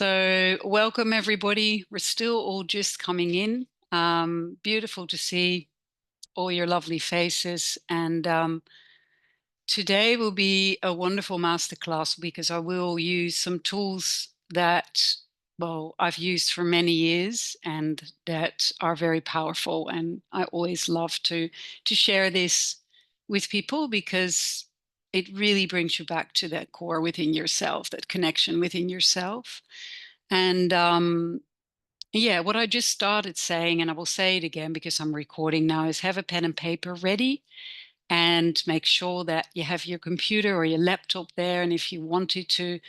So, welcome everybody. We're still all just coming in. Beautiful to see all your lovely faces. And today will be a wonderful masterclass because I will use some tools that, well, I've used for many years and that are very powerful. And I always love to share this with people because it really brings you back to that core within yourself, that connection within yourself. And yeah, what I just started saying, and I will say it again because I'm recording now, is have a pen and paper ready and make sure that you have your computer or your laptop there. And if you wanted to,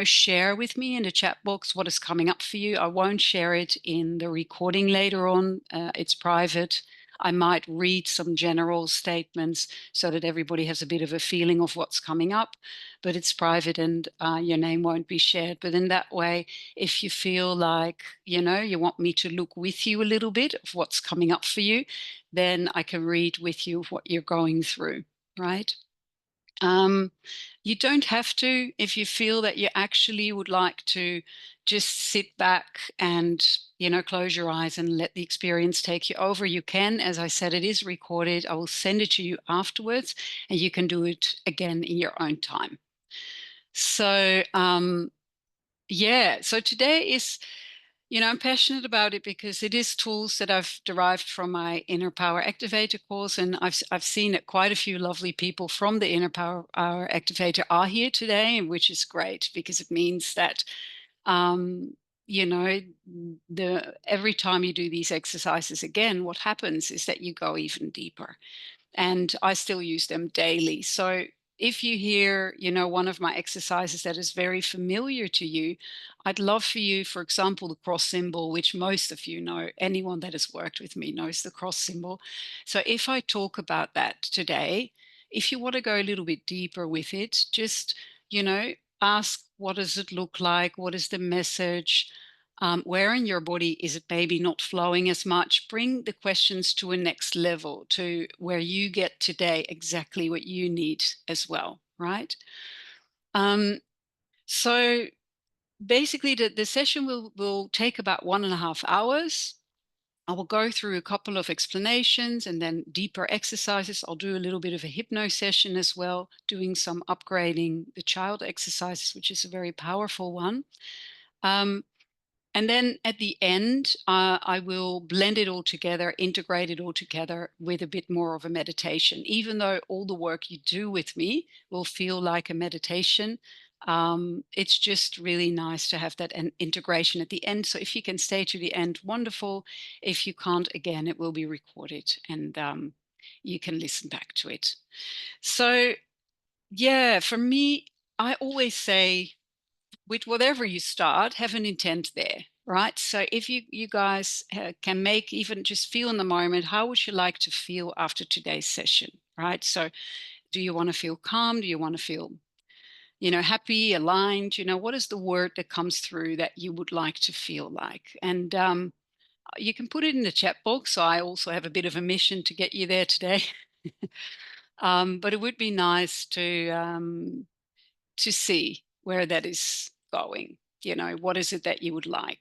share with me in the chat box what is coming up for you. I won't share it in the recording later on. It's private. I might read some general statements so that everybody has a bit of a feeling of what's coming up, but it's private and your name won't be shared. But in that way, if you feel like, you want me to look with you a little bit of what's coming up for you, then I can read with you what you're going through, right? Um, you don't have to if you feel that you actually would like to just sit back and, close your eyes and let the experience take you over. You can. As I said, it is recorded. I will send it to you afterwards, and you can do it again in your own time. So, yeah, so today is, I'm passionate about it because it is tools that I've derived from my Inner Power Activator course, and I've seen that quite a few lovely people from the Inner Power Activator are here today, which is great because it means that um, you know every time you do these exercises again, what happens is that you go even deeper, and I still use them daily. So if you hear, one of my exercises that is very familiar to you, I'd love for you, for example, the cross symbol, which most of you know, anyone that has worked with me knows the cross symbol. So if I talk about that today, if you want to go a little bit deeper with it, just, you know, ask, what does it look like? What is the message? Where in your body is it maybe not flowing as much? Bring the questions to a next level, to where you get today exactly what you need as well, right? Um, so basically, the session will take about 1.5 hours. I will go through a couple of explanations and then deeper exercises. I'll do a little bit of a hypno session as well, doing some upgrading the child exercises, which is a very powerful one. And then at the end, I will blend it all together, integrate it all together with a bit more of a meditation. Even though all the work you do with me will feel like a meditation, it's just really nice to have that integration at the end. So if you can stay to the end, wonderful. If you can't, again, it will be recorded and you can listen back to it. So, yeah, for me, I always say, with whatever you start, have an intent there, right? So if you guys can make, even just feel in the moment, how would you like to feel after today's session, right? So do you want to feel calm? Do you want to feel, happy, aligned? What is the word that comes through that you would like to feel like? And you can put it in the chat box. So I also have a bit of a mission to get you there today. But it would be nice to see where that is going. What is it that you would like?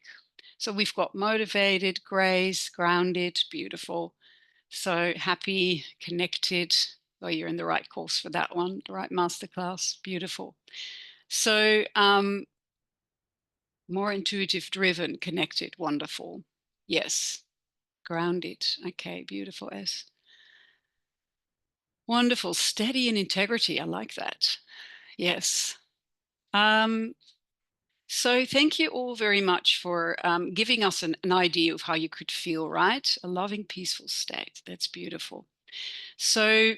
So we've got motivated, grace, grounded, beautiful. So happy, connected. Well, you're in the right course for that one, the right masterclass. Beautiful. So more intuitive, driven, connected, wonderful. Yes. Grounded. Okay, beautiful. S. Wonderful. Steady and integrity. I like that. Yes. So thank you all very much for giving us an idea of how you could feel, right? A loving, peaceful state. That's beautiful. So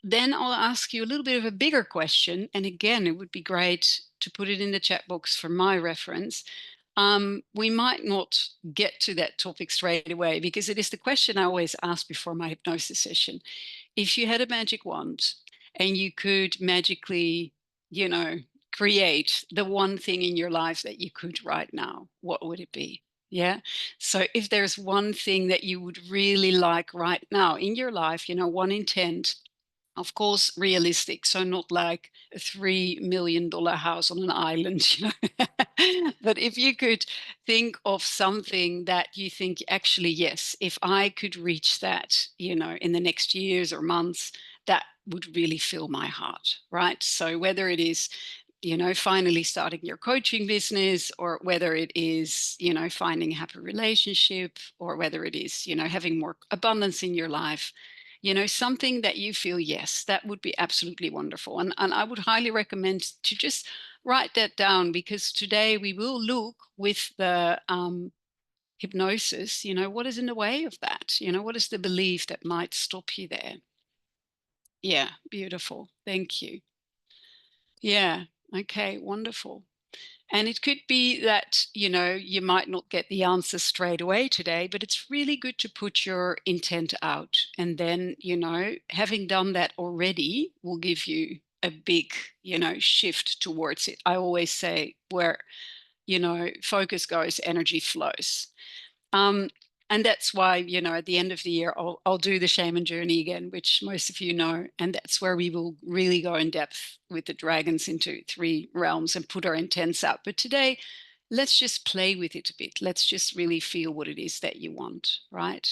then I'll ask you a little bit of a bigger question. And again, it would be great to put it in the chat box for my reference. We might not get to that topic straight away because it is the question I always ask before my hypnosis session. If you had a magic wand and you could magically, create the one thing in your life that you could right now, what would it be? Yeah. So if there's one thing that you would really like right now in your life, one intent, Of course, realistic, so not like a $3 million house on an island, But if you could think of something that you think, actually, yes, if I could reach that, in the next years or months, that would really fill my heart, right? So whether it is, finally starting your coaching business, or whether it is, finding a happy relationship, or whether it is, having more abundance in your life, something that you feel, yes, that would be absolutely wonderful. And I would highly recommend to just write that down, because today we will look with the hypnosis, what is in the way of that? What is the belief that might stop you there? Yeah, beautiful. Thank you. Yeah. Okay, wonderful. And it could be that, you might not get the answer straight away today, but it's really good to put your intent out. And then, having done that already will give you a big, shift towards it. I always say, where, focus goes, energy flows. Um, and that's why, at the end of the year, I'll do the shaman journey again, which most of you know. And that's where we will really go in depth with the dragons into 3 realms and put our intents out. But today, let's just play with it a bit. Let's just really feel what it is that you want, right?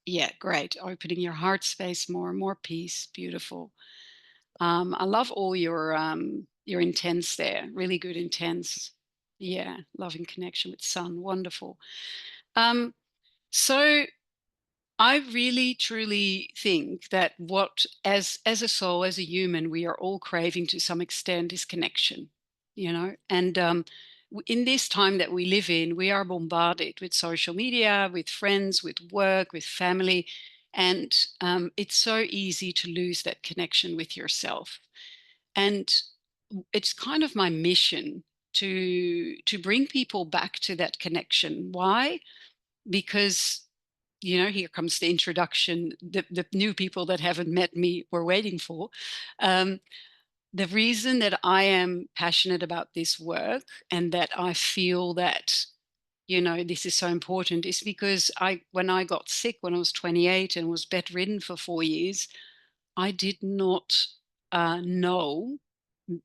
Yeah, great. Opening your heart space more peace. Beautiful. I love all your intents there. Really good intents. Yeah, loving connection with sun. Wonderful. Um, so I really truly think that what, as a soul, as a human, we are all craving to some extent is connection, and in this time that we live in, we are bombarded with social media, with friends, with work, with family, and it's so easy to lose that connection with yourself. And it's kind of my mission to bring people back to that connection. Why? Because, here comes the introduction, the new people that haven't met me were waiting for. Um, the reason that I am passionate about this work, and that I feel that, this is so important, is because when I got sick when I was 28 and was bedridden for 4 years, I did not know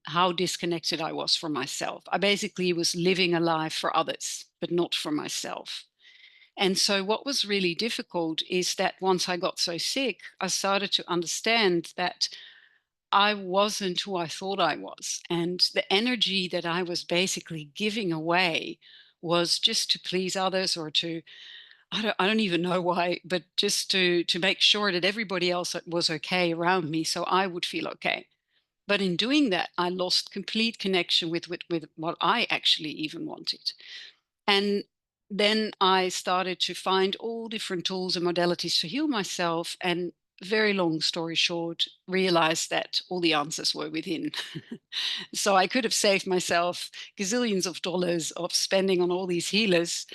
how disconnected I was from myself. I basically was living a life for others, but not for myself. And so, what was really difficult is that once I got so sick, I started to understand that I wasn't who I thought I was. And the energy that I was basically giving away was just to please others, or to, I don't even know why, but just to make sure that everybody else was okay around me so I would feel okay. But in doing that, I lost complete connection with what I actually even wanted. And then I started to find all different tools and modalities to heal myself. And very long story short, realized that all the answers were within. So I could have saved myself gazillions of dollars of spending on all these healers,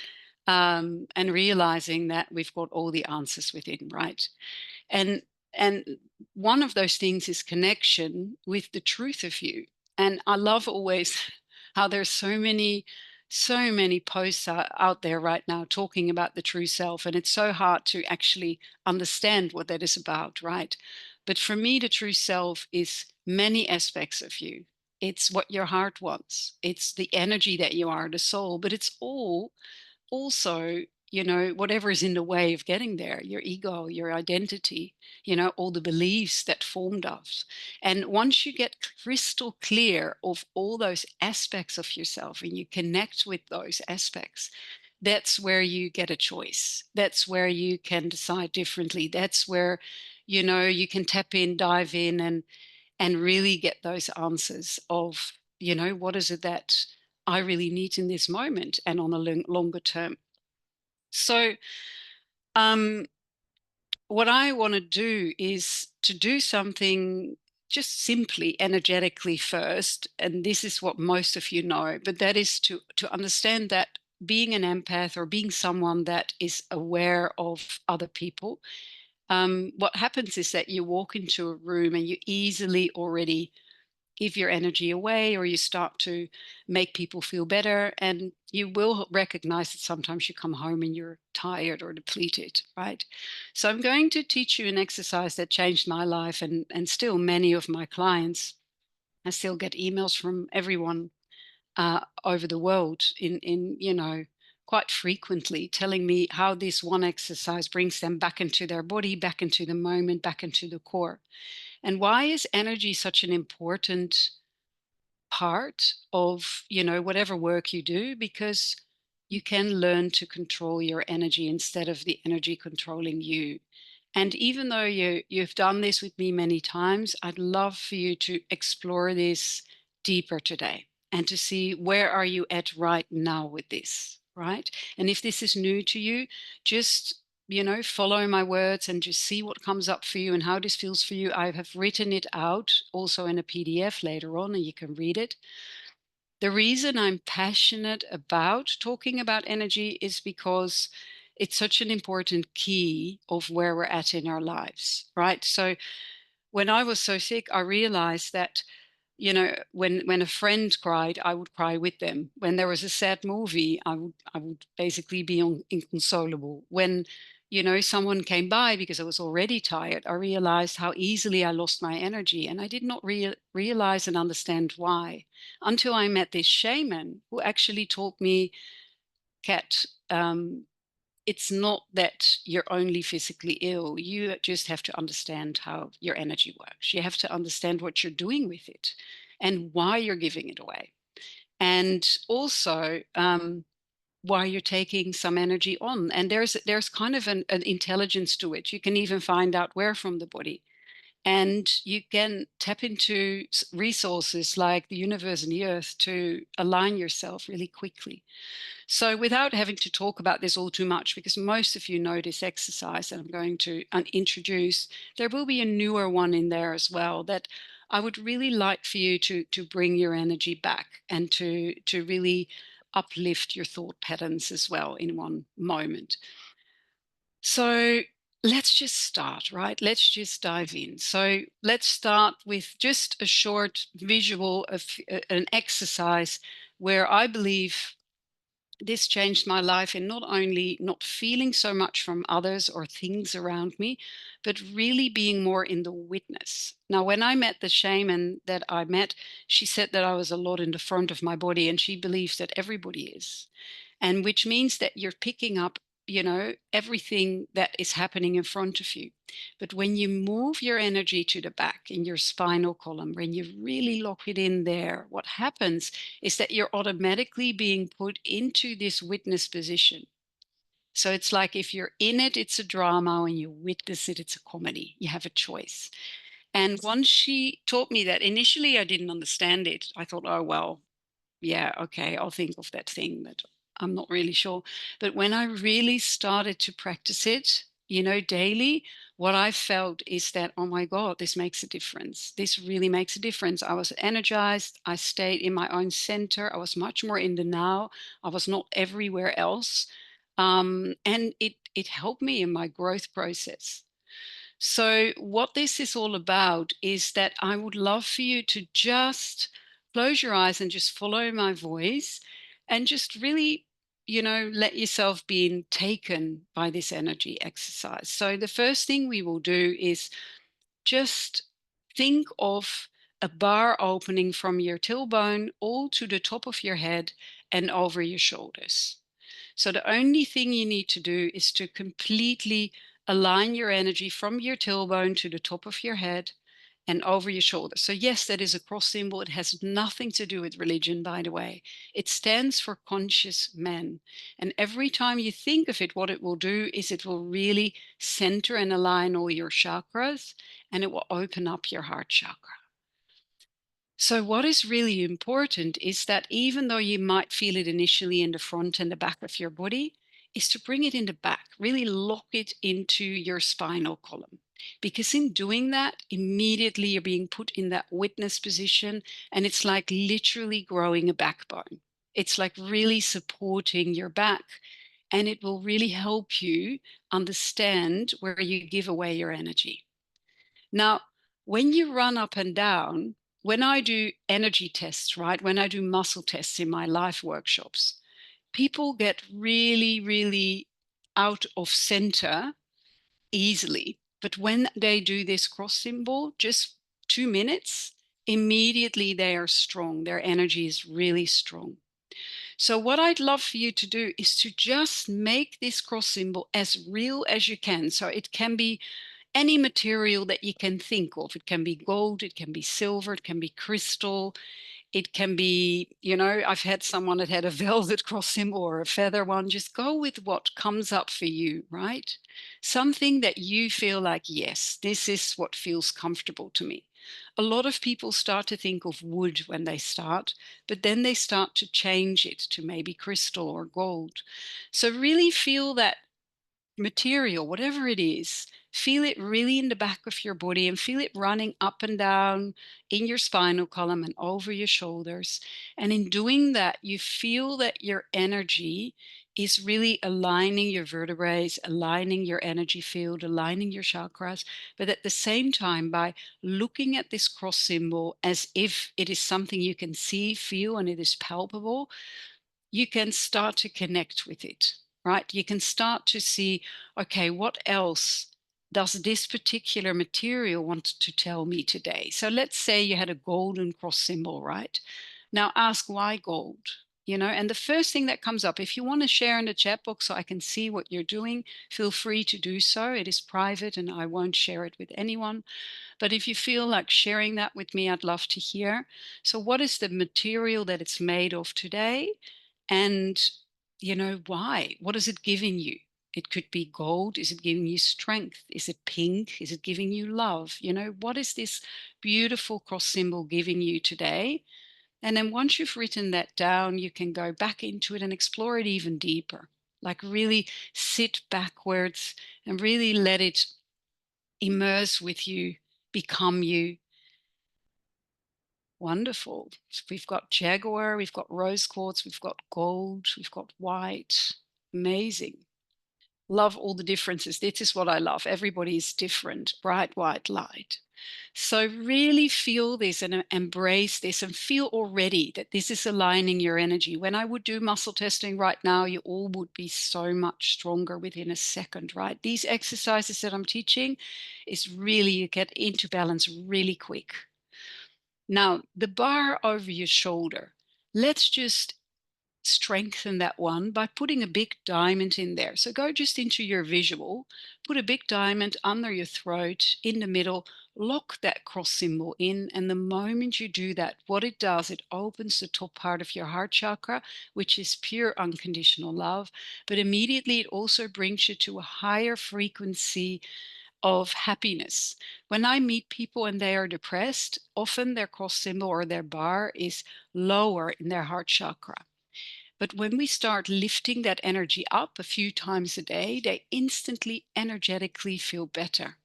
and realizing that we've got all the answers within, right? And and one of those things is connection with the truth of you. And I love always how there's so many posts out there right now talking about the true self, and it's so hard to actually understand what that is about, right? But for me, the true self is many aspects of you. It's what your heart wants, it's the energy that you are, the soul, but it's all also, whatever is in the way of getting there, your ego, your identity, all the beliefs that formed us. And once you get crystal clear of all those aspects of yourself and you connect with those aspects, that's where you get a choice. That's where you can decide differently. That's where, you can tap in, dive in, and really get those answers of, what is it that I really need in this moment and on a longer term. So, um, what I want to do is to do something just simply energetically first, and this is what most of you know, but that is to understand that being an empath, or being someone that is aware of other people, what happens is that you walk into a room and you easily already give your energy away, or you start to make people feel better. And you will recognize that sometimes you come home and you're tired or depleted, right? So I'm going to teach you an exercise that changed my life, and still many of my clients. I still get emails from everyone over the world in quite frequently, telling me how this one exercise brings them back into their body, back into the moment, back into the core. And why is energy such an important part of whatever work you do? Because you can learn to control your energy instead of the energy controlling you. And even though you've done this with me many times, I'd love for you to explore this deeper today and to see where are you at right now with this, right? And if this is new to you, just follow my words and just see what comes up for you and how this feels for you. I have written it out also in a PDF later on, and you can read it. The reason I'm passionate about talking about energy is because it's such an important key of where we're at in our lives, right? So when I was so sick, I realized that when a friend cried, I would cry with them. When there was a sad movie, I would basically be inconsolable. When someone came by, because I was already tired, I realized how easily I lost my energy, and I did not realize and understand why until I met this shaman who actually taught me, Kat, it's not that you're only physically ill. You just have to understand how your energy works. You have to understand what you're doing with it and why you're giving it away. And also, why you're taking some energy on. And there's kind of an intelligence to it. You can even find out where from the body. And you can tap into resources like the universe and the earth to align yourself really quickly. So, without having to talk about this all too much, because most of you know this exercise that I'm going to introduce, there will be a newer one in there as well that I would really like for you to bring your energy back and to really uplift your thought patterns as well in one moment. So, let's just start, right? Let's just dive in. So, let's start with just a short visual of an exercise where I believe this changed my life in not only not feeling so much from others or things around me, but really being more in the witness. Now, when I met the shaman that I met, she said that I was a lot in the front of my body, and she believes that everybody is, and which means that you're picking up everything that is happening in front of you. But when you move your energy to the back in your spinal column, when you really lock it in there, what happens is that you're automatically being put into this witness position. So it's like if you're in it, it's a drama. When you witness it, it's a comedy. You have a choice. And once she taught me that, initially I didn't understand it. I thought, oh, well, yeah, okay, I'll think of that thing, but I'm not really sure. But when I really started to practice it, daily, what I felt is that, oh my God, this makes a difference. This really makes a difference. I was energized. I stayed in my own center. I was much more in the now. I was not everywhere else. And it helped me in my growth process. So, what this is all about is that I would love for you to just close your eyes and just follow my voice and just really, let yourself be taken by this energy exercise. So, the first thing we will do is just think of a bar opening from your tailbone all to the top of your head and over your shoulders. So the only thing you need to do is to completely align your energy from your tailbone to the top of your head and over your shoulder. So yes, that is a cross symbol. It has nothing to do with religion, by the way. It stands for conscious men. And every time you think of it, what it will do is it will really center and align all your chakras, and it will open up your heart chakra. So, what is really important is that even though you might feel it initially in the front and the back of your body, is to bring it in the back, really lock it into your spinal column. Because in doing that, immediately you're being put in that witness position, and it's like literally growing a backbone. It's like really supporting your back, and it will really help you understand where you give away your energy. Now, when you run up and down, when I do energy tests, right, when I do muscle tests in my life workshops, people get really, really out of center easily. But when they do this cross symbol, just 2 minutes, immediately they are strong. Their energy is really strong. So, what I'd love for you to do is to just make this cross symbol as real as you can. So, it can be any material that you can think of. It can be gold, it can be silver, it can be crystal, it can be, I've had someone that had a velvet cross symbol or a feather one. Just go with what comes up for you, right? Something that you feel like, yes, this is what feels comfortable to me. A lot of people start to think of wood when they start, but then they start to change it to maybe crystal or gold. So really feel that material, whatever it is, feel it really in the back of your body and feel it running up and down in your spinal column and over your shoulders. And in doing that, you feel that your energy is really aligning your vertebrae, aligning your energy field, aligning your chakras. But at the same time, by looking at this cross symbol as if it is something you can see, feel, and it is palpable, you can start to connect with it, right? You can start to see, okay, what else does this particular material want to tell me today? So let's say you had a golden cross symbol, right? Now ask why gold, and the first thing that comes up, if you want to share in the chat box so I can see what you're doing, feel free to do so. It is private and I won't share it with anyone. But if you feel like sharing that with me, I'd love to hear. So, what is the material that it's made of today? And, why? What is it giving you? It could be gold. Is it giving you strength? Is it pink? Is it giving you love? What is this beautiful cross symbol giving you today? And then once you've written that down, you can go back into it and explore it even deeper. Like really sit backwards and really let it immerse with you, become you. Wonderful. So we've got jaguar, we've got rose quartz, we've got gold, we've got white. Amazing. Love all the differences. This is what I love. Everybody is different. Bright white light. So really feel this and embrace this and feel already that this is aligning your energy. When I would do muscle testing right now, you all would be so much stronger within a second, right? These exercises that I'm teaching is really, you get into balance really quick. Now, the bar over your shoulder, let's just strengthen that one by putting a big diamond in there. So go just into your visual, put a big diamond under your throat in the middle, lock that cross symbol in. And the moment you do that, what it does, it opens the top part of your heart chakra, which is pure unconditional love. But immediately it also brings you to a higher frequency of happiness. When I meet people and they are depressed, often their cross symbol or their bar is lower in their heart chakra. But when we start lifting that energy up a few times a day, they instantly energetically feel better.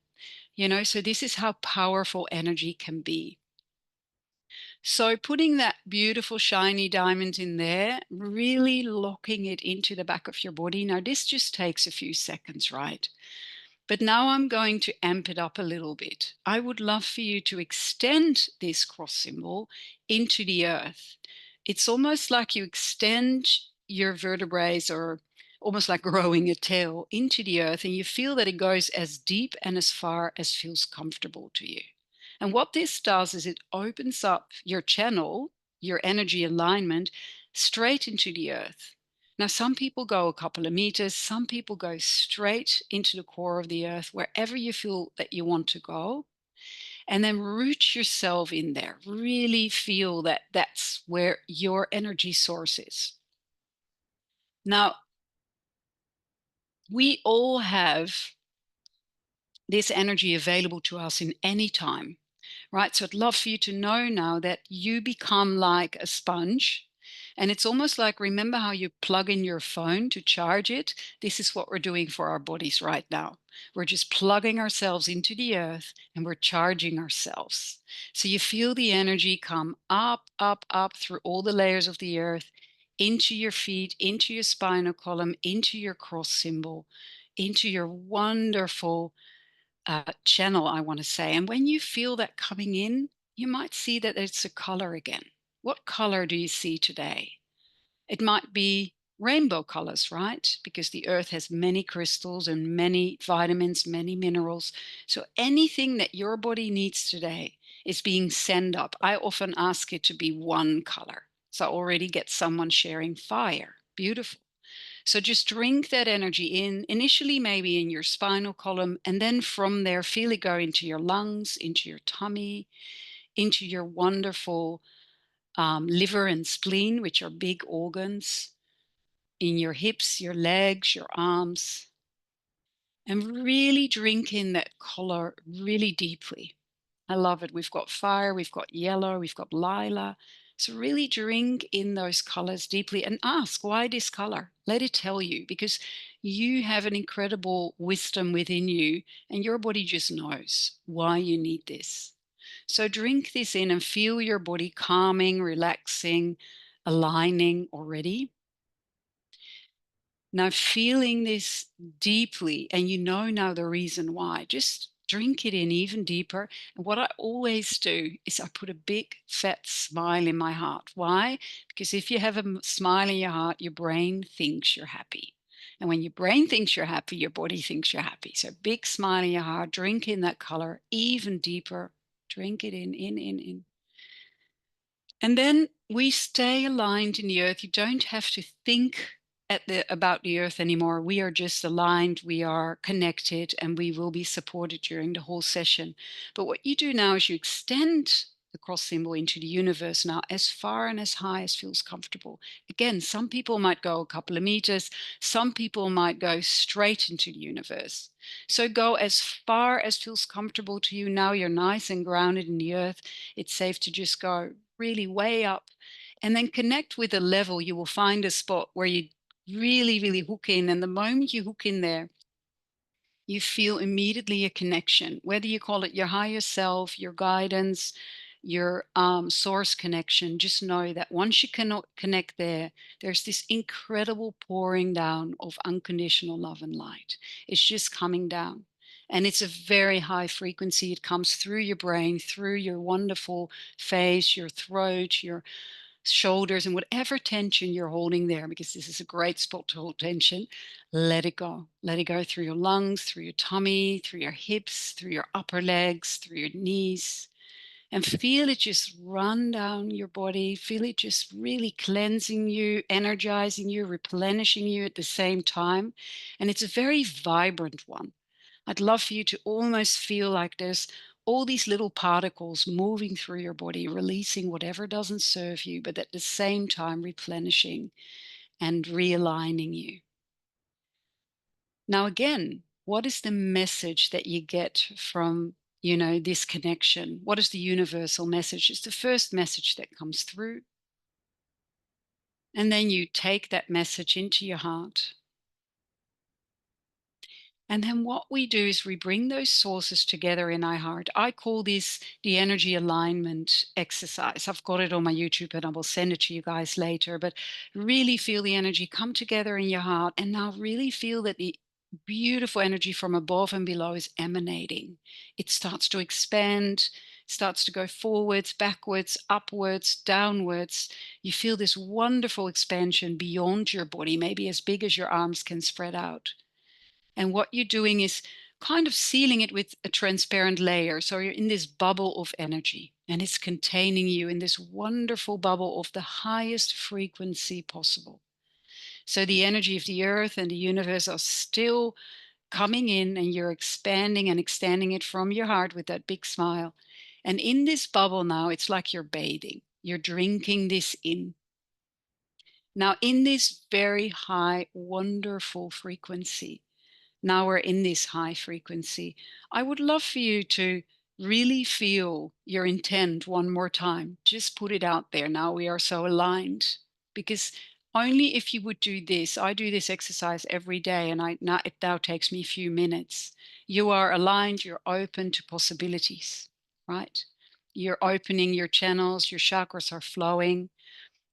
So this is how powerful energy can be. So putting that beautiful shiny diamond in there, really locking it into the back of your body. Now, this just takes a few seconds, right? But now I'm going to amp it up a little bit. I would love for you to extend this cross symbol into the earth. It's almost like you extend your vertebrae, or almost like growing a tail into the earth, and you feel that it goes as deep and as far as feels comfortable to you. And what this does is it opens up your channel, your energy alignment, straight into the earth. Now, some people go a couple of meters, some people go straight into the core of the earth, wherever you feel that you want to go, and then root yourself in there. Really feel that that's where your energy source is. Now, we all have this energy available to us in any time, right? So I'd love for you to know now that you become like a sponge. And it's almost like, remember how you plug in your phone to charge it? This is what we're doing for our bodies right now. We're just plugging ourselves into the earth and we're charging ourselves. So you feel the energy come up, up, up through all the layers of the earth, into your feet, into your spinal column, into your cross symbol, into your wonderful channel, I want to say. And when you feel that coming in, you might see that it's a color again. What color do you see today? It might be rainbow colors, right? Because the earth has many crystals and many vitamins, many minerals. So anything that your body needs today is being sent up. I often ask it to be one color. So I already get someone sharing fire. Beautiful. So just drink that energy in, initially maybe in your spinal column, and then from there, feel it go into your lungs, into your tummy, into your wonderful liver and spleen, which are big organs, in your hips, your legs, your arms, and really drink in that color really deeply. I love it. We've got fire, we've got yellow, we've got lilac. So really drink in those colors deeply and ask, why this color? Let it tell you, because you have an incredible wisdom within you and your body just knows why you need this. So drink this in and feel your body calming, relaxing, aligning already. Now, feeling this deeply, and you know now the reason why, just drink it in even deeper. And what I always do is I put a big fat smile in my heart. Why? Because if you have a smile in your heart, your brain thinks you're happy. And when your brain thinks you're happy, your body thinks you're happy. So, big smile in your heart, drink in that color even deeper. Drink it in. And then we stay aligned in the earth. You don't have to think about the earth anymore. We are just aligned, we are connected, and we will be supported during the whole session. But what you do now is you extend the cross symbol into the universe now as far and as high as feels comfortable. Again, some people might go a couple of meters, some people might go straight into the universe. So go as far as feels comfortable to you. Now you're nice and grounded in the earth. It's safe to just go really way up and then connect with a level. You will find a spot where you really hook in. And the moment you hook in there, you feel immediately a connection, whether you call it your higher self, your guidance, your source connection. Just know that once you cannot connect there, there's this incredible pouring down of unconditional love and light. It's just coming down. And it's a very high frequency. It comes through your brain, through your wonderful face, your throat, your shoulders, and whatever tension you're holding there, because this is a great spot to hold tension, let it go. Let it go through your lungs, through your tummy, through your hips, through your upper legs, through your knees, and feel it just run down your body. Feel it just really cleansing you, energizing you, replenishing you at the same time. And it's a very vibrant one. I'd love for you to almost feel like there's all these little particles moving through your body, releasing whatever doesn't serve you, but at the same time replenishing and realigning you. Now, again, what is the message that you get from, this connection? What is the universal message? It's the first message that comes through. And then you take that message into your heart. And then what we do is we bring those sources together in our heart. I call this the energy alignment exercise. I've got it on my YouTube and I will send it to you guys later. But really feel the energy come together in your heart. And now really feel that the beautiful energy from above and below is emanating. It starts to expand, starts to go forwards, backwards, upwards, downwards. You feel this wonderful expansion beyond your body, maybe as big as your arms can spread out. And what you're doing is kind of sealing it with a transparent layer. So you're in this bubble of energy and it's containing you in this wonderful bubble of the highest frequency possible. So the energy of the earth and the universe are still coming in and you're expanding and extending it from your heart with that big smile. And in this bubble now, it's like you're bathing. You're drinking this in. Now, in this very high, wonderful frequency, now we're in this high frequency. I would love for you to really feel your intent one more time. Just put it out there. Now we are so aligned because only if you would do this, I do this exercise every day and it now takes me a few minutes. You are aligned, you're open to possibilities, right? You're opening your channels, your chakras are flowing.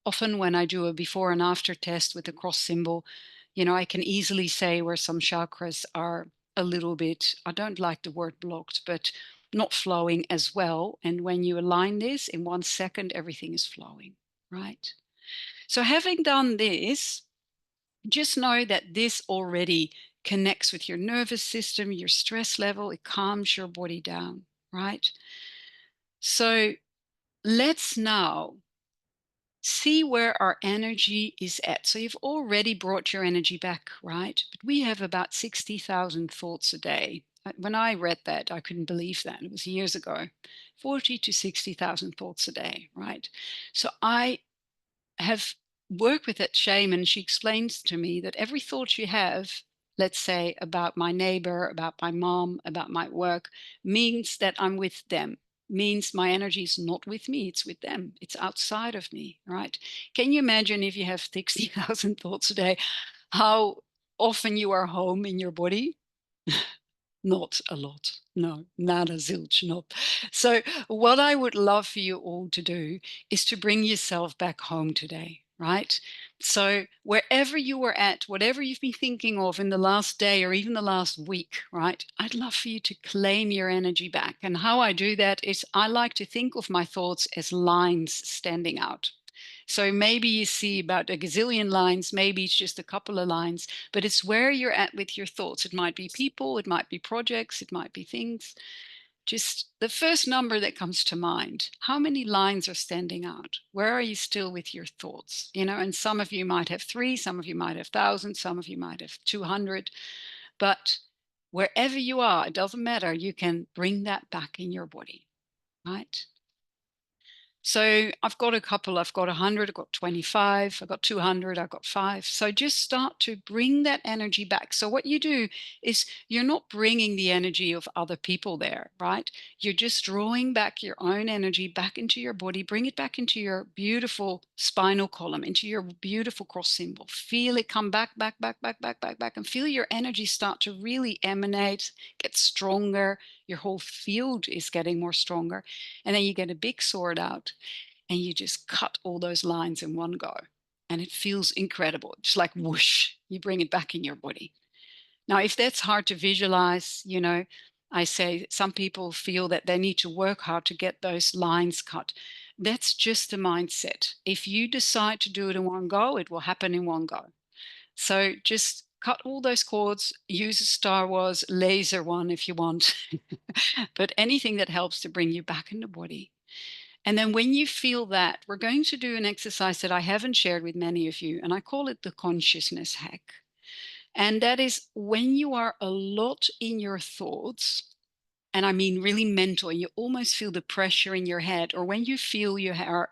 Often when I do a before and after test with the cross symbol, I can easily say where some chakras are a little bit, I don't like the word blocked, but not flowing as well. And when you align this in 1 second, everything is flowing, right? So having done this, just know that this already connects with your nervous system, your stress level, it calms your body down, right? So let's now see where our energy is at. So you've already brought your energy back, right? But we have about 60,000 thoughts a day. When I read that, I couldn't believe that. It was years ago. 40 to 60,000 thoughts a day, right? So I have worked with that shaman. She explains to me that every thought you have, let's say about my neighbor, about my mom, about my work, means that I'm with them, means my energy is not with me, it's with them, it's outside of me, right? Can you imagine if you have 60,000 thoughts a day, how often you are home in your body? Not a lot. No, nada zilch, not. So, what I would love for you all to do is to bring yourself back home today, right? So, wherever you were at, whatever you've been thinking of in the last day or even the last week, right? I'd love for you to claim your energy back. And how I do that is I like to think of my thoughts as lines standing out. So maybe you see about a gazillion lines, maybe it's just a couple of lines, but it's where you're at with your thoughts. It might be people, it might be projects, it might be things. Just the first number that comes to mind. How many lines are standing out? Where are you still with your thoughts? You know, and some of you might have three, some of you might have 1,000, some of you might have 200, but wherever you are, it doesn't matter. You can bring that back in your body, right? So I've got a couple, I've got 100, I've got 25, I've got 200, I've got 5. So just start to bring that energy back. So what you do is you're not bringing the energy of other people there, right? You're just drawing back your own energy back into your body, bring it back into your beautiful spinal column, into your beautiful cross symbol. Feel it come back, back, back, back, back, back, back, and feel your energy start to really emanate, get stronger. Your whole field is getting more stronger. And then you get a big sword out and you just cut all those lines in one go. And it feels incredible. Just like whoosh, you bring it back in your body. Now, if that's hard to visualize, you know, I say some people feel that they need to work hard to get those lines cut. That's just a mindset. If you decide to do it in one go, it will happen in one go. So just cut all those cords, use a Star Wars laser one if you want, but anything that helps to bring you back in the body. And then when you feel that, we're going to do an exercise that I haven't shared with many of you, and I call it the consciousness hack. And that is when you are a lot in your thoughts, and I mean really mental, and you almost feel the pressure in your head, or when you feel you are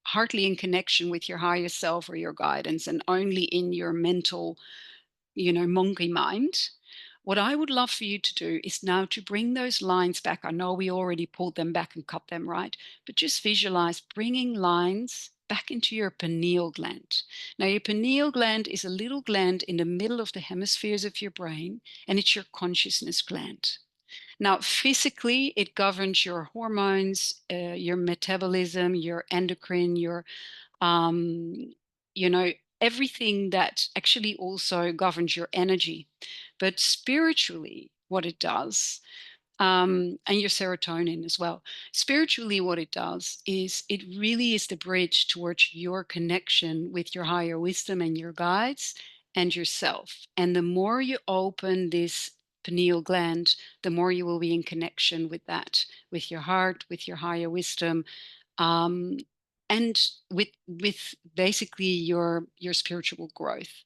hardly in connection with your higher self or your guidance and only in your mental, you know, monkey mind. What I would love for you to do is now to bring those lines back. I know we already pulled them back and cut them, right? But just visualize bringing lines back into your pineal gland. Now, your pineal gland is a little gland in the middle of the hemispheres of your brain, and it's your consciousness gland. Now, physically, it governs your hormones, your metabolism, your endocrine, your um, you know, everything that actually also governs your energy. But spiritually, what it does, and your serotonin as well. Spiritually, what it does is it really is the bridge towards your connection with your higher wisdom and your guides and yourself. And the more you open this pineal gland, the more you will be in connection with that, with your heart, with your higher wisdom, um, and with basically your spiritual growth.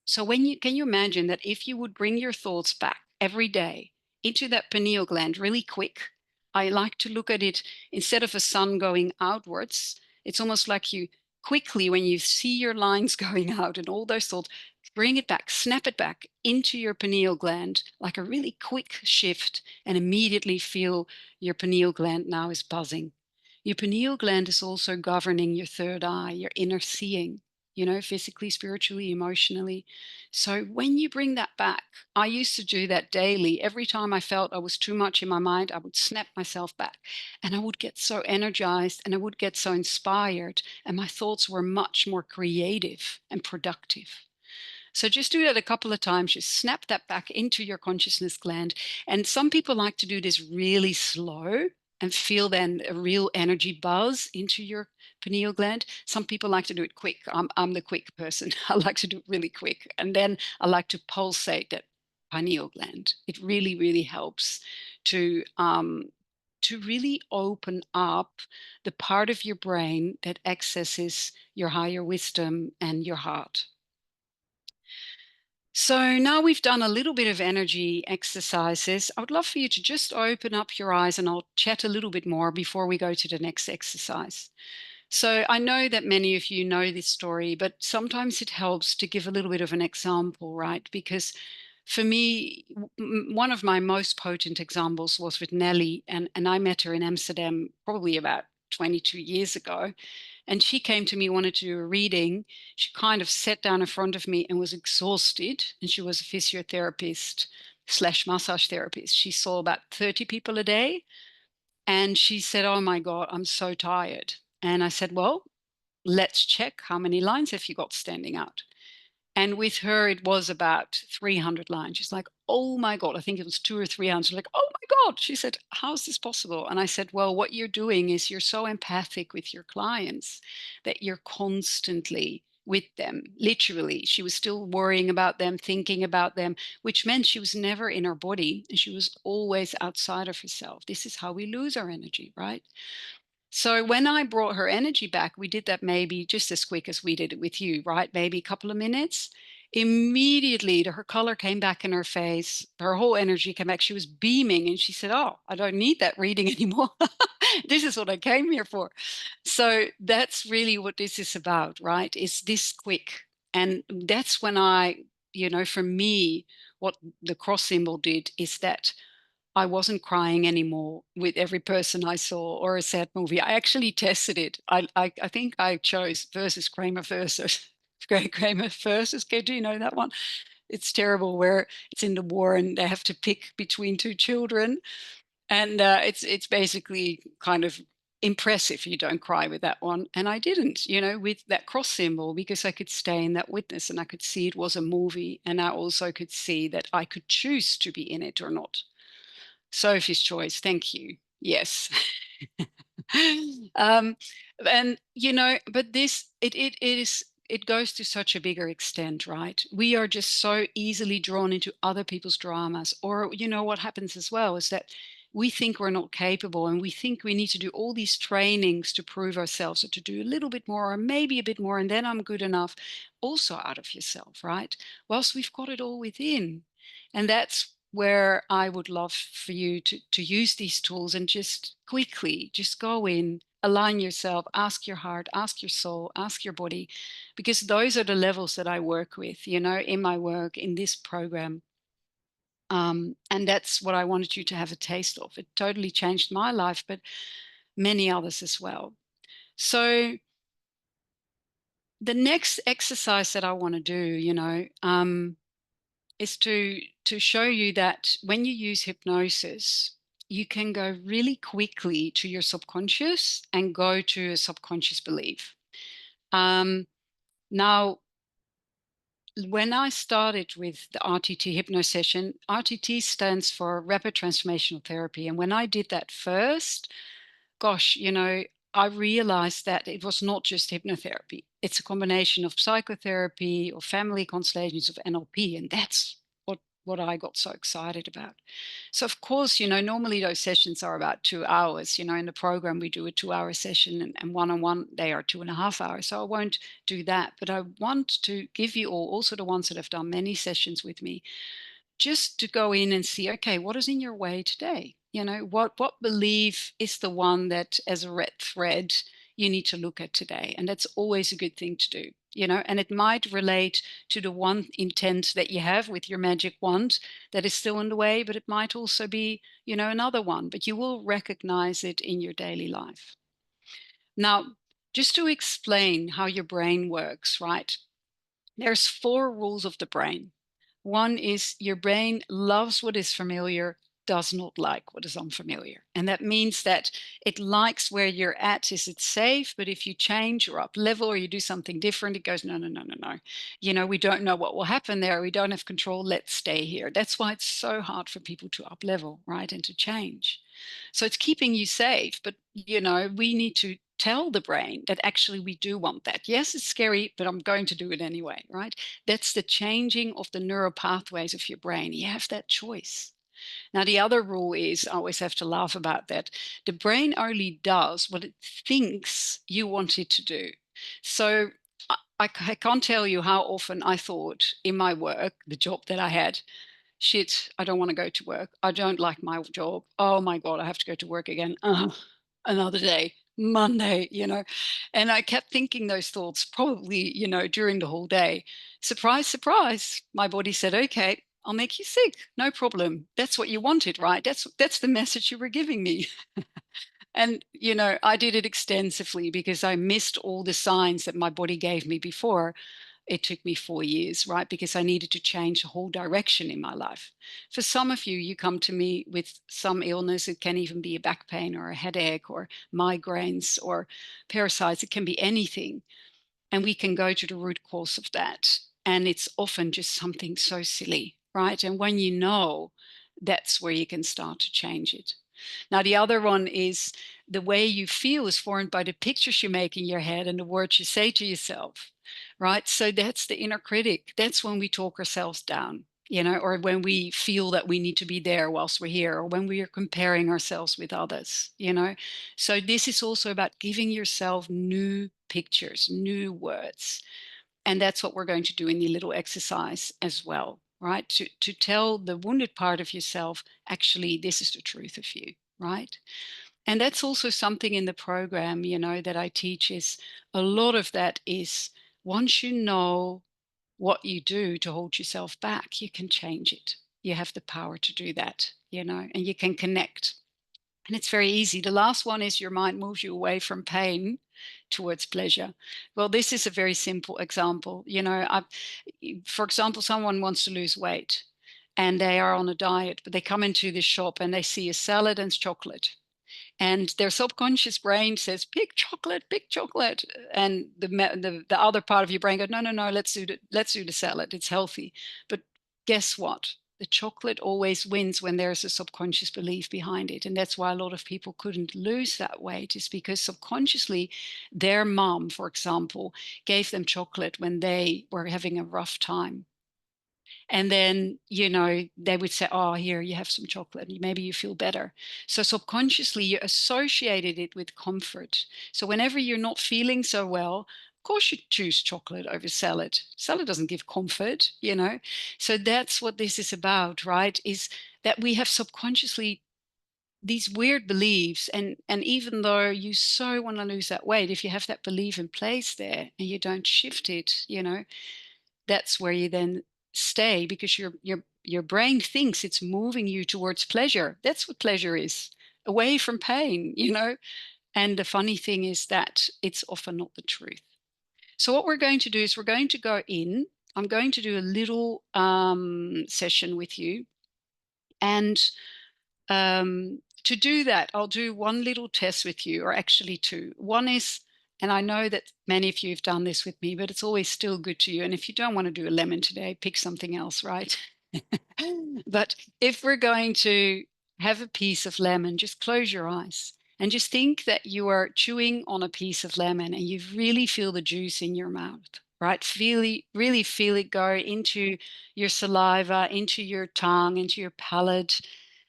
So when you can you imagine that if you would bring your thoughts back every day into that pineal gland really quick, I like to look at it instead of a sun going outwards, it's almost like you quickly, when you see your lines going out and all those thoughts, bring it back, snap it back into your pineal gland like a really quick shift, and immediately feel your pineal gland now is buzzing. Your pineal gland is also governing your third eye, your inner seeing, you know, physically, spiritually, emotionally. So when you bring that back, I used to do that daily. Every time I felt I was too much in my mind, I would snap myself back and I would get so energized and I would get so inspired. And my thoughts were much more creative and productive. So just do that a couple of times. Just snap that back into your consciousness gland. And some people like to do this really slow and feel then a real energy buzz into your pineal gland. Some people like to do it quick. I'm the quick person. I like to do it really quick. And then I like to pulsate that pineal gland. It really, really helps to really open up the part of your brain that accesses your higher wisdom and your heart. So now we've done a little bit of energy exercises. I would love for you to just open up your eyes and I'll chat a little bit more before we go to the next exercise. So I know that many of you know this story, but sometimes it helps to give a little bit of an example, right? Because for me, one of my most potent examples was with Nellie, and I met her in Amsterdam probably about 22 years ago. And she came to me, wanted to do a reading. She kind of sat down in front of me and was exhausted. And she was a physiotherapist slash massage therapist. She saw about 30 people a day. And she said, "Oh my God, I'm so tired." And I said, "Well, let's check how many lines have you got standing out?" And with her, it was about 300 lines. She's like, "Oh my God," I think it was 2 or 300. Like, "Oh my God." She said, "How's this possible?" And I said, "Well, what you're doing is you're so empathic with your clients that you're constantly with them. Literally, she was still worrying about them, thinking about them, which meant she was never in her body and she was always outside of herself. This is how we lose our energy, right?" So when I brought her energy back, we did that maybe just as quick as we did it with you, right? Maybe a couple of minutes. Immediately, her color came back in her face. Her whole energy came back. She was beaming and she said, "Oh, I don't need that reading anymore. This is what I came here for." So that's really what this is about, right? Is this quick? And that's when for me, what the cross symbol did is that I wasn't crying anymore with every person I saw or a sad movie. I actually tested it. I think I chose versus Kramer versus Kramer versus. Okay, do you know that one? It's terrible where it's in the war and they have to pick between two children, and it's basically kind of impressive you don't cry with that one. And I didn't, with that cross symbol because I could stay in that witness and I could see it was a movie, and I also could see that I could choose to be in it or not. Sophie's choice. Thank you. Yes. um, and but it goes to such a bigger extent, right? We are just so easily drawn into other people's dramas. Or what happens as well is that we think we're not capable and we think we need to do all these trainings to prove ourselves or to do a little bit more or maybe a bit more and then I'm good enough. Also out of yourself, right? Whilst we've got it all within. And that's where I would love for you to use these tools and just quickly just go in, align yourself, ask your heart, ask your soul, ask your body, because those are the levels that I work with, in my work, in this program. And that's what I wanted you to have a taste of. It totally changed my life, but many others as well. So the next exercise that I want to do, is to show you that when you use hypnosis, you can go really quickly to your subconscious and go to a subconscious belief. Now, when I started with the RTT hypno session, RTT stands for Rapid Transformational Therapy. And when I did that first, gosh, I realized that it was not just hypnotherapy. It's a combination of psychotherapy or family constellations of NLP. And that's what I got so excited about. So of course, normally those sessions are about 2 hours. In the program, we do a 2 hour session and one-on-one, they are 2.5 hours. So I won't do that. But I want to give you all, also the ones that have done many sessions with me, just to go in and see, okay, what is in your way today? What belief is the one that as a red thread you need to look at today? And that's always a good thing to do, and it might relate to the one intent that you have with your magic wand that is still in the way, but it might also be, another one, but you will recognize it in your daily life. Now, just to explain how your brain works, right? There's 4 rules of the brain. One is your brain loves what is familiar, does not like what is unfamiliar. And that means that it likes where you're at. Is it safe? But if you change or up level or you do something different, it goes, no, no, no, no, no. We don't know what will happen there. We don't have control. Let's stay here. That's why it's so hard for people to up level, right? And to change. So it's keeping you safe. But, we need to tell the brain that actually we do want that. Yes, it's scary, but I'm going to do it anyway, right? That's the changing of the neural pathways of your brain. You have that choice. Now, the other rule is, I always have to laugh about that. The brain only does what it thinks you want it to do. So I can't tell you how often I thought in my work, the job that I had, shit, I don't want to go to work. I don't like my job. Oh my God, I have to go to work again. Another day, Monday. And I kept thinking those thoughts probably, during the whole day. Surprise, surprise. My body said, okay, I'll make you sick. No problem. That's what you wanted, right? That's the message you were giving me. And, I did it extensively because I missed all the signs that my body gave me before. It took me 4 years, right? Because I needed to change the whole direction in my life. For some of you, you come to me with some illness. It can even be a back pain or a headache or migraines or parasites. It can be anything. And we can go to the root cause of that. And it's often just something so silly, right? And when you know, that's where you can start to change it. Now, the other one is the way you feel is formed by the pictures you make in your head and the words you say to yourself, right? So that's the inner critic. That's when we talk ourselves down, or when we feel that we need to be there whilst we're here, or when we are comparing ourselves with others. So this is also about giving yourself new pictures, new words. And that's what we're going to do in the little exercise as well, right? To tell the wounded part of yourself, actually, this is the truth of you, right? And that's also something in the program, that I teach is a lot of that is once you know what you do to hold yourself back, you can change it. You have the power to do that, and you can connect. And it's very easy. The last one is your mind moves you away from pain towards pleasure. Well, this is a very simple example. For example, someone wants to lose weight and they are on a diet, but they come into the shop and they see a salad and chocolate. And their subconscious brain says, pick chocolate. And the other part of your brain goes, no, no, no, let's do the salad. It's healthy. But guess what? The chocolate always wins when there's a subconscious belief behind it. And that's why a lot of people couldn't lose that weight, is because subconsciously their mom, for example, gave them chocolate when they were having a rough time. And then, they would say, oh, here, you have some chocolate. Maybe you feel better. So subconsciously, you associated it with comfort. So whenever you're not feeling so well, of course you choose chocolate over salad. Salad doesn't give comfort. So that's what this is about, right? Is that we have subconsciously these weird beliefs. And even though you so want to lose that weight, if you have that belief in place there and you don't shift it, that's where you then stay, because your brain thinks it's moving you towards pleasure. That's what pleasure is, away from pain. And the funny thing is that it's often not the truth. So what we're going to do is we're going to go in. I'm going to do a little session with you. And to do that, I'll do one little test with you, or actually two. One is, and I know that many of you have done this with me, but it's always still good to you. And if you don't want to do a lemon today, pick something else, right? But if we're going to have a piece of lemon, just close your eyes and just think that you are chewing on a piece of lemon and you really feel the juice in your mouth, right? Really feel it go into your saliva, into your tongue, into your palate.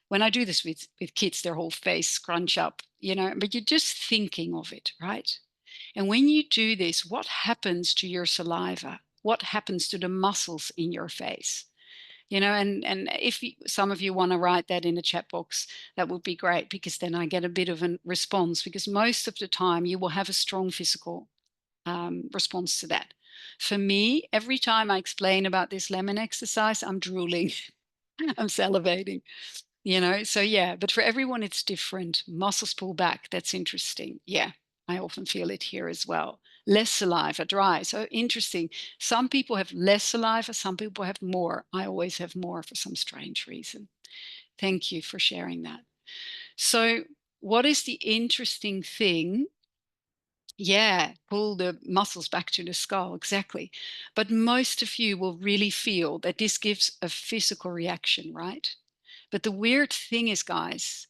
When I do this with kids, their whole face scrunch up, but you're just thinking of it, right? And when you do this, what happens to your saliva? What happens to the muscles in your face? And if some of you want to write that in the chat box, that would be great, because then I get a bit of a response, because most of the time you will have a strong physical response to that. For me, every time I explain about this lemon exercise, I'm drooling, I'm salivating. So yeah, but for everyone it's different. Muscles pull back, that's interesting. Yeah, I often feel it here as well. Less saliva, dry. So interesting. Some people have less saliva, some people have more. I always have more for some strange reason. Thank you for sharing that. So what is the interesting thing? Yeah, pull the muscles back to the skull, exactly. But most of you will really feel that this gives a physical reaction, right? But the weird thing is, guys,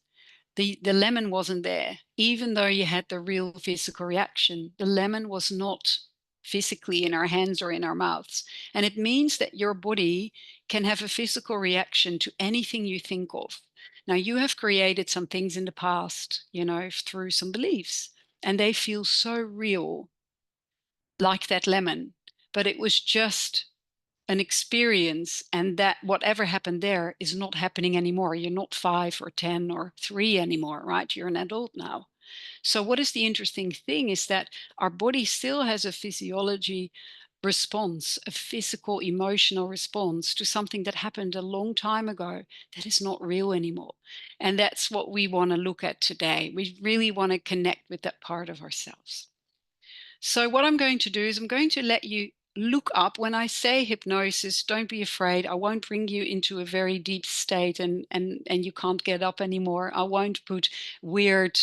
the lemon wasn't there. Even though you had the real physical reaction, the lemon was not physically in our hands or in our mouths. And it means that your body can have a physical reaction to anything you think of. Now, you have created some things in the past, through some beliefs, and they feel so real, like that lemon. But it was just an experience, and that whatever happened there is not happening anymore. You're not 5 or 10 or 3 anymore, right? You're an adult now. So what is the interesting thing is that our body still has a physiology response, a physical emotional response to something that happened a long time ago that is not real anymore. And that's what we want to look at today. We really want to connect with that part of ourselves. So what I'm going to do is I'm going to let you look up. When I say hypnosis, don't be afraid. I won't bring you into a very deep state and you can't get up anymore. I won't put weird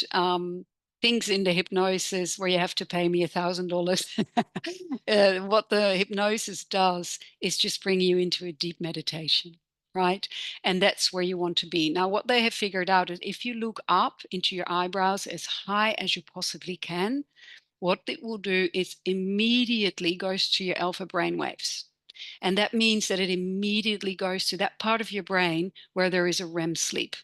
things in the hypnosis where you have to pay me $1,000. What the hypnosis does is just bring you into a deep meditation. Right. And that's where you want to be. Now, what they have figured out is if you look up into your eyebrows as high as you possibly can, what it will do is immediately goes to your alpha brain waves. And that means that it immediately goes to that part of your brain where there is a REM sleep.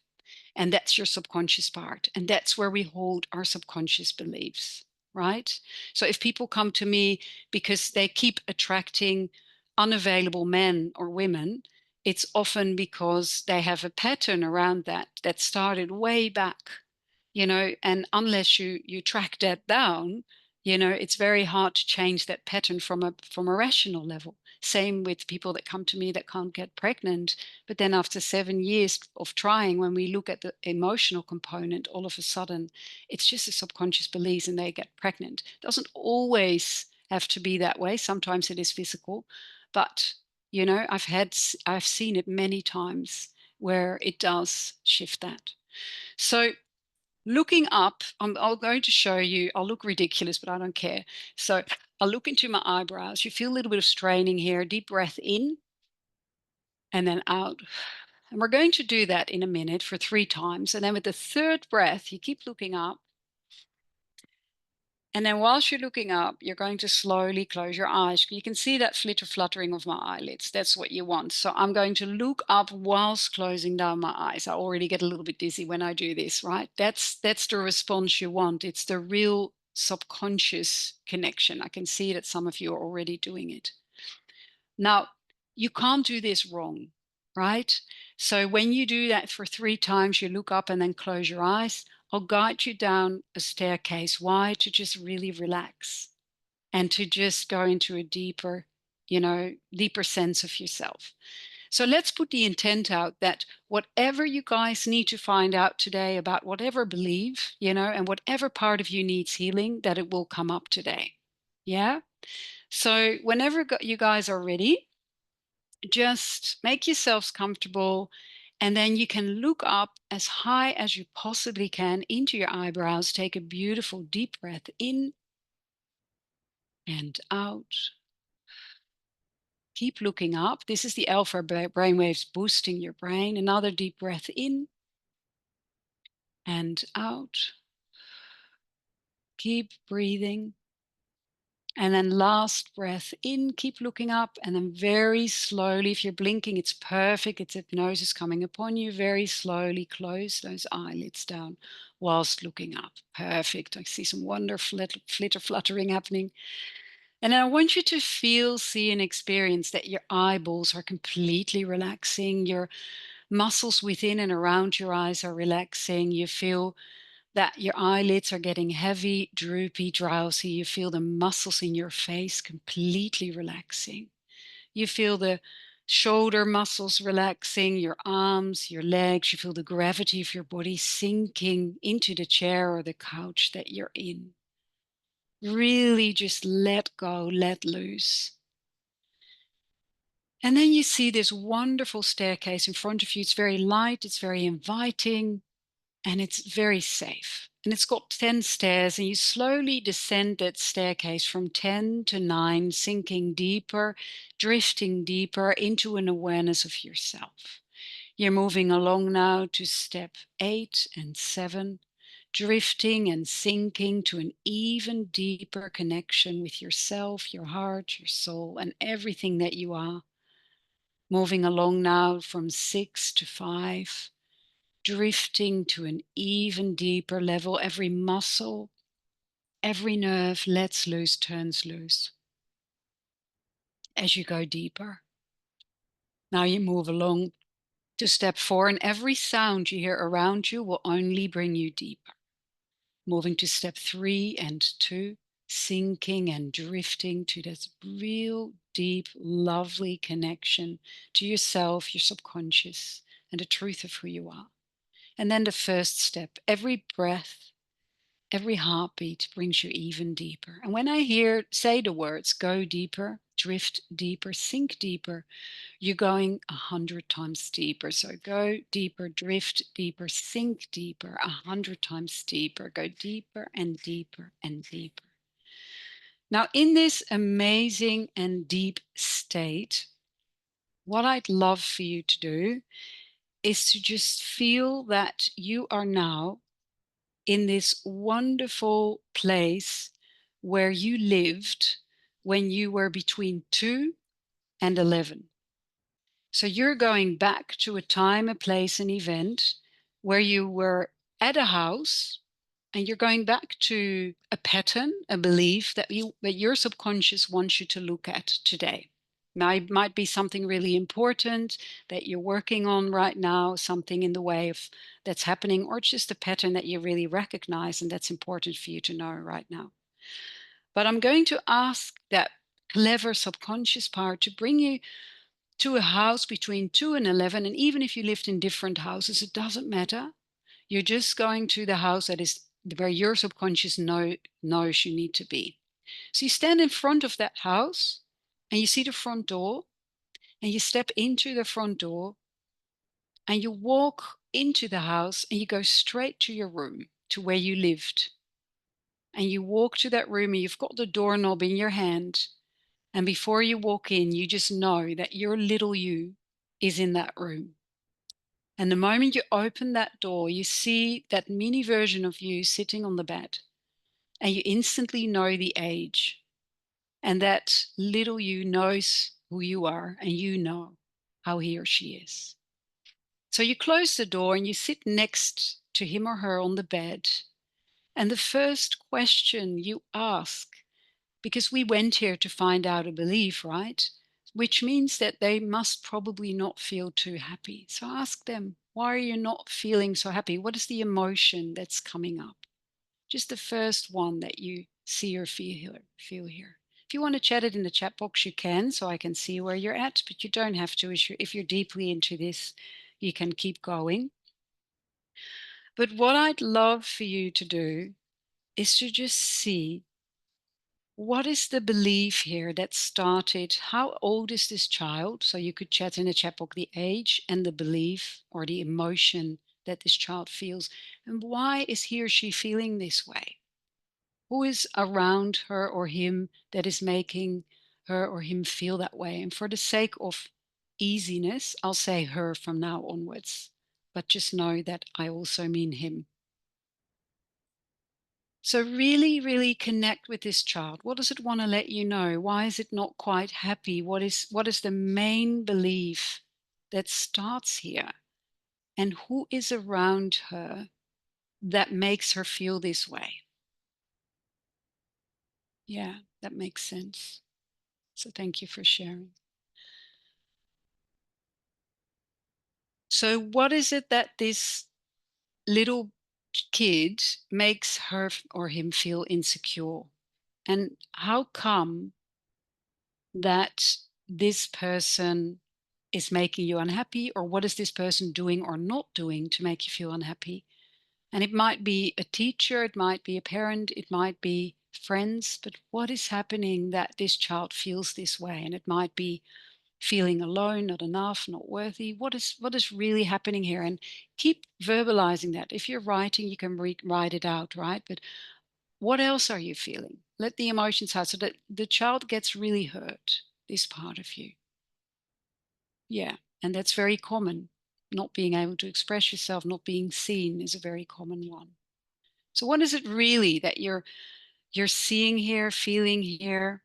And that's your subconscious part. And that's where we hold our subconscious beliefs, right? So if people come to me because they keep attracting unavailable men or women, it's often because they have a pattern around that started way back, and unless you track that down, it's very hard to change that pattern from a rational level. Same with people that come to me that can't get pregnant, but then after 7 years of trying, when we look at the emotional component, all of a sudden it's just a subconscious belief and they get pregnant. It doesn't always have to be that way. Sometimes it is physical, but I've seen it many times where it does shift that. So looking up, I'm going to show you, I'll look ridiculous, but I don't care. So I'll look into my eyebrows. You feel a little bit of straining here. Deep breath in and then out. And we're going to do that in a minute for 3 times. And then with the third breath, you keep looking up. And then whilst you're looking up, you're going to slowly close your eyes. You can see that fluttering of my eyelids. That's what you want. So I'm going to look up whilst closing down my eyes. I already get a little bit dizzy when I do this, right? That's the response you want. It's the real subconscious connection. I can see that some of you are already doing it. Now, you can't do this wrong, right? So when you do that for 3 times, you look up and then close your eyes. I'll guide you down a staircase. Why? To just really relax and to just go into a deeper sense of yourself. So let's put the intent out that whatever you guys need to find out today about whatever belief, and whatever part of you needs healing, that it will come up today. Yeah. So whenever you guys are ready, just make yourselves comfortable, and then you can look up as high as you possibly can into your eyebrows. Take a beautiful deep breath in and out. Keep looking up. This is the alpha brainwaves boosting your brain. Another deep breath in and out. Keep breathing. And then last breath in, keep looking up, and then very slowly, if you're blinking, it's perfect. It's hypnosis coming upon you. Very slowly close those eyelids down whilst looking up. Perfect. I see some wonderful flitter fluttering happening. And I want you to feel, see, and experience that your eyeballs are completely relaxing. Your muscles within and around your eyes are relaxing. You feel that your eyelids are getting heavy, droopy, drowsy. You feel the muscles in your face completely relaxing. You feel the shoulder muscles relaxing, your arms, your legs. You feel the gravity of your body sinking into the chair or the couch that you're in. Really just let go, let loose. And then you see this wonderful staircase in front of you. It's very light, it's very inviting, and it's very safe. And it's got 10 stairs, and you slowly descend that staircase from 10 to 9, sinking deeper, drifting deeper into an awareness of yourself. You're moving along now to step 8 and 7, drifting and sinking to an even deeper connection with yourself, your heart, your soul, and everything that you are. Moving along now from 6 to 5, drifting to an even deeper level. Every muscle, every nerve lets loose, turns loose as you go deeper. Now you move along to step 4, and every sound you hear around you will only bring you deeper. Moving to step 3 and 2, sinking and drifting to this real deep, lovely connection to yourself, your subconscious, and the truth of who you are. And then the first step, every breath, every heartbeat brings you even deeper. And when I say the words, go deeper, drift deeper, sink deeper, you're going 100 times deeper. So go deeper, drift deeper, sink deeper, 100 times deeper, go deeper and deeper and deeper. Now, in this amazing and deep state, what I'd love for you to do is to just feel that you are now in this wonderful place where you lived when you were between 2 and 11. So you're going back to a time, a place, an event where you were at a house, and you're going back to a pattern, a belief that your subconscious wants you to look at today. Now, it might be something really important that you're working on right now, something in the way of that's happening, or just a pattern that you really recognize and that's important for you to know right now. But I'm going to ask that clever subconscious part to bring you to a house between 2 and 11. And even if you lived in different houses, it doesn't matter. You're just going to the house that is where your subconscious knows you need to be. So you stand in front of that house and you see the front door, and you step into the front door and you walk into the house and you go straight to your room, to where you lived. And you walk to that room and you've got the doorknob in your hand. And before you walk in, you just know that your little you is in that room. And the moment you open that door, you see that mini version of you sitting on the bed. And you instantly know the age. And that little you knows who you are, and you know how he or she is. So you close the door and you sit next to him or her on the bed. And the first question you ask, because we went here to find out a belief, right? Which means that they must probably not feel too happy. So ask them, why are you not feeling so happy? What is the emotion that's coming up? Just the first one that you see or feel here. If you want to chat it in the chat box, you can, so I can see where you're at, but you don't have to. If you're deeply into this, you can keep going. But what I'd love for you to do is to just see, what is the belief here that started? How old is this child? So you could chat in the chat box the age and the belief or the emotion that this child feels. And why is he or she feeling this way? Who is around her or him that is making her or him feel that way? And for the sake of easiness, I'll say her from now onwards. But just know that I also mean him. So really, really connect with this child. What does it want to let you know? Why is it not quite happy? What is the main belief that starts here? And who is around her that makes her feel this way? Yeah, that makes sense. So thank you for sharing. So what is it that this little kid makes her or him feel insecure? And how come that this person is making you unhappy, or what is this person doing or not doing to make you feel unhappy? And it might be a teacher, it might be a parent, it might be friends, but what is happening that this child feels this way? And it might be feeling alone, not enough, not worthy. What is really happening here? And keep verbalizing that. If you're writing, you can write it out, right? But what else are you feeling? Let the emotions out so that the child gets really hurt, this part of you. Yeah. And that's very common. Not being able to express yourself, not being seen is a very common one. So what is it really that you're seeing here, feeling here?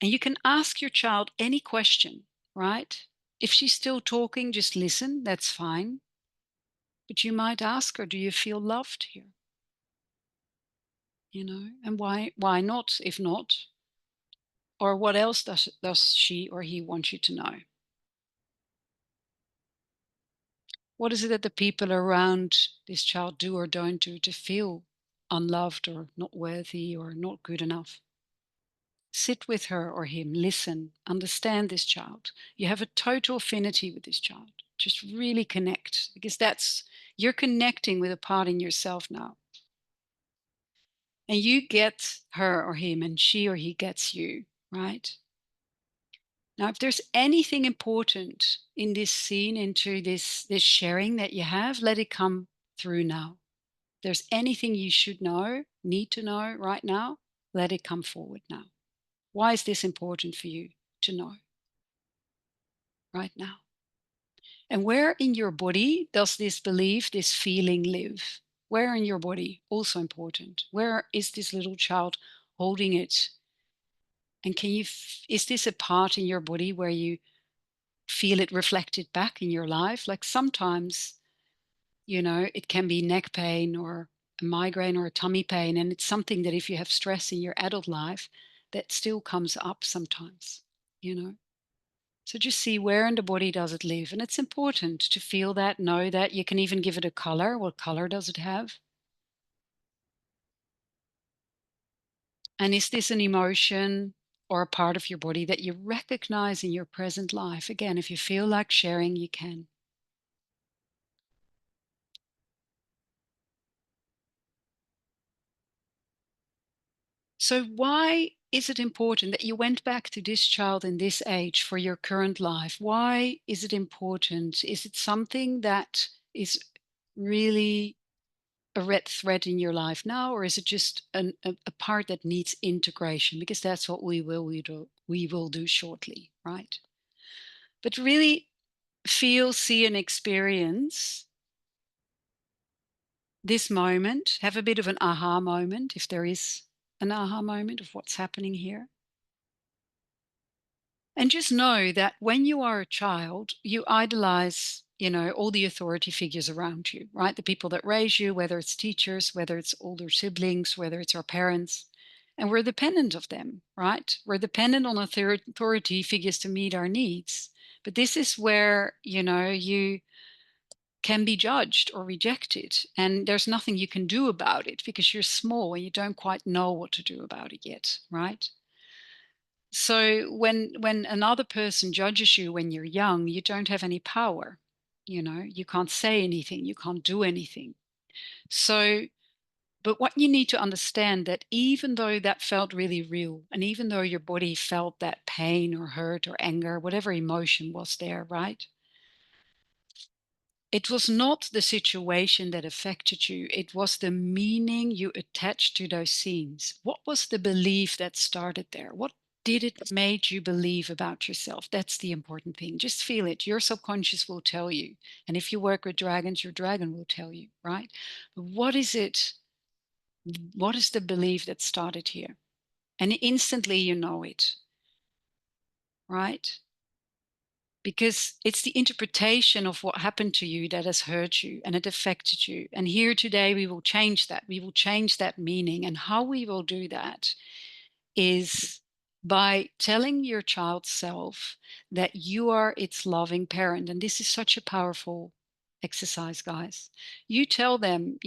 And you can ask your child any question, right? If she's still talking, just listen, that's fine. But you might ask her, do you feel loved here? And why not, if not? Or what else does she or he want you to know? What is it that the people around this child do or don't do to feel unloved or not worthy or not good enough? Sit with her or him, listen, understand this child. You have a total affinity with this child. Just really connect, because you're connecting with a part in yourself now. And you get her or him, and she or he gets you, right? Now, if there's anything important in this scene, into this sharing that you have, let it come through now. If there's anything you should know, need to know right now, let it come forward now. Why is this important for you to know right now? And where in your body does this belief, this feeling live? Where in your body? Also important. Where is this little child holding it? And is this a part in your body where you feel it reflected back in your life? Like sometimes, it can be neck pain or a migraine or a tummy pain. And it's something that if you have stress in your adult life, that still comes up sometimes, you know. So just see, where in the body does it live? And it's important to feel that, know that. You can even give it a color. What color does it have? And is this an emotion or a part of your body that you recognize in your present life? Again, if you feel like sharing, you can. So why is it important that you went back to this child in this age for your current life? Why is it important? Is it something that is really a red thread in your life now, or is it just a part that needs integration? Because that's what we will do shortly, right? But really feel, see, and experience this moment. Have a bit of an aha moment, if there is an aha moment of what's happening here. And just know that when you are a child, you idolize, all the authority figures around you, right? The people that raise you, whether it's teachers, whether it's older siblings, whether it's our parents. And we're dependent of them, right? We're dependent on authority figures to meet our needs. But this is where, you can be judged or rejected. And there's nothing you can do about it because you're small and you don't quite know what to do about it yet, right? So when another person judges you when you're young, you don't have any power. You can't say anything, you can't do anything. So, but what you need to understand, that even though that felt really real, and even though your body felt that pain or hurt or anger, whatever emotion was there, right? It was not the situation that affected you. It was the meaning you attached to those scenes. What was the belief that started there? What did it made you believe about yourself? That's the important thing. Just feel it. Your subconscious will tell you. And if you work with dragons, your dragon will tell you, right? But what is it? What is the belief that started here? And instantly you know it, right? Because it's the interpretation of what happened to you that has hurt you and it affected you. And here today, we will change that. We will change that meaning. And how we will do that is by telling your child self that you are its loving parent. And this is such a powerful exercise, guys. You tell them,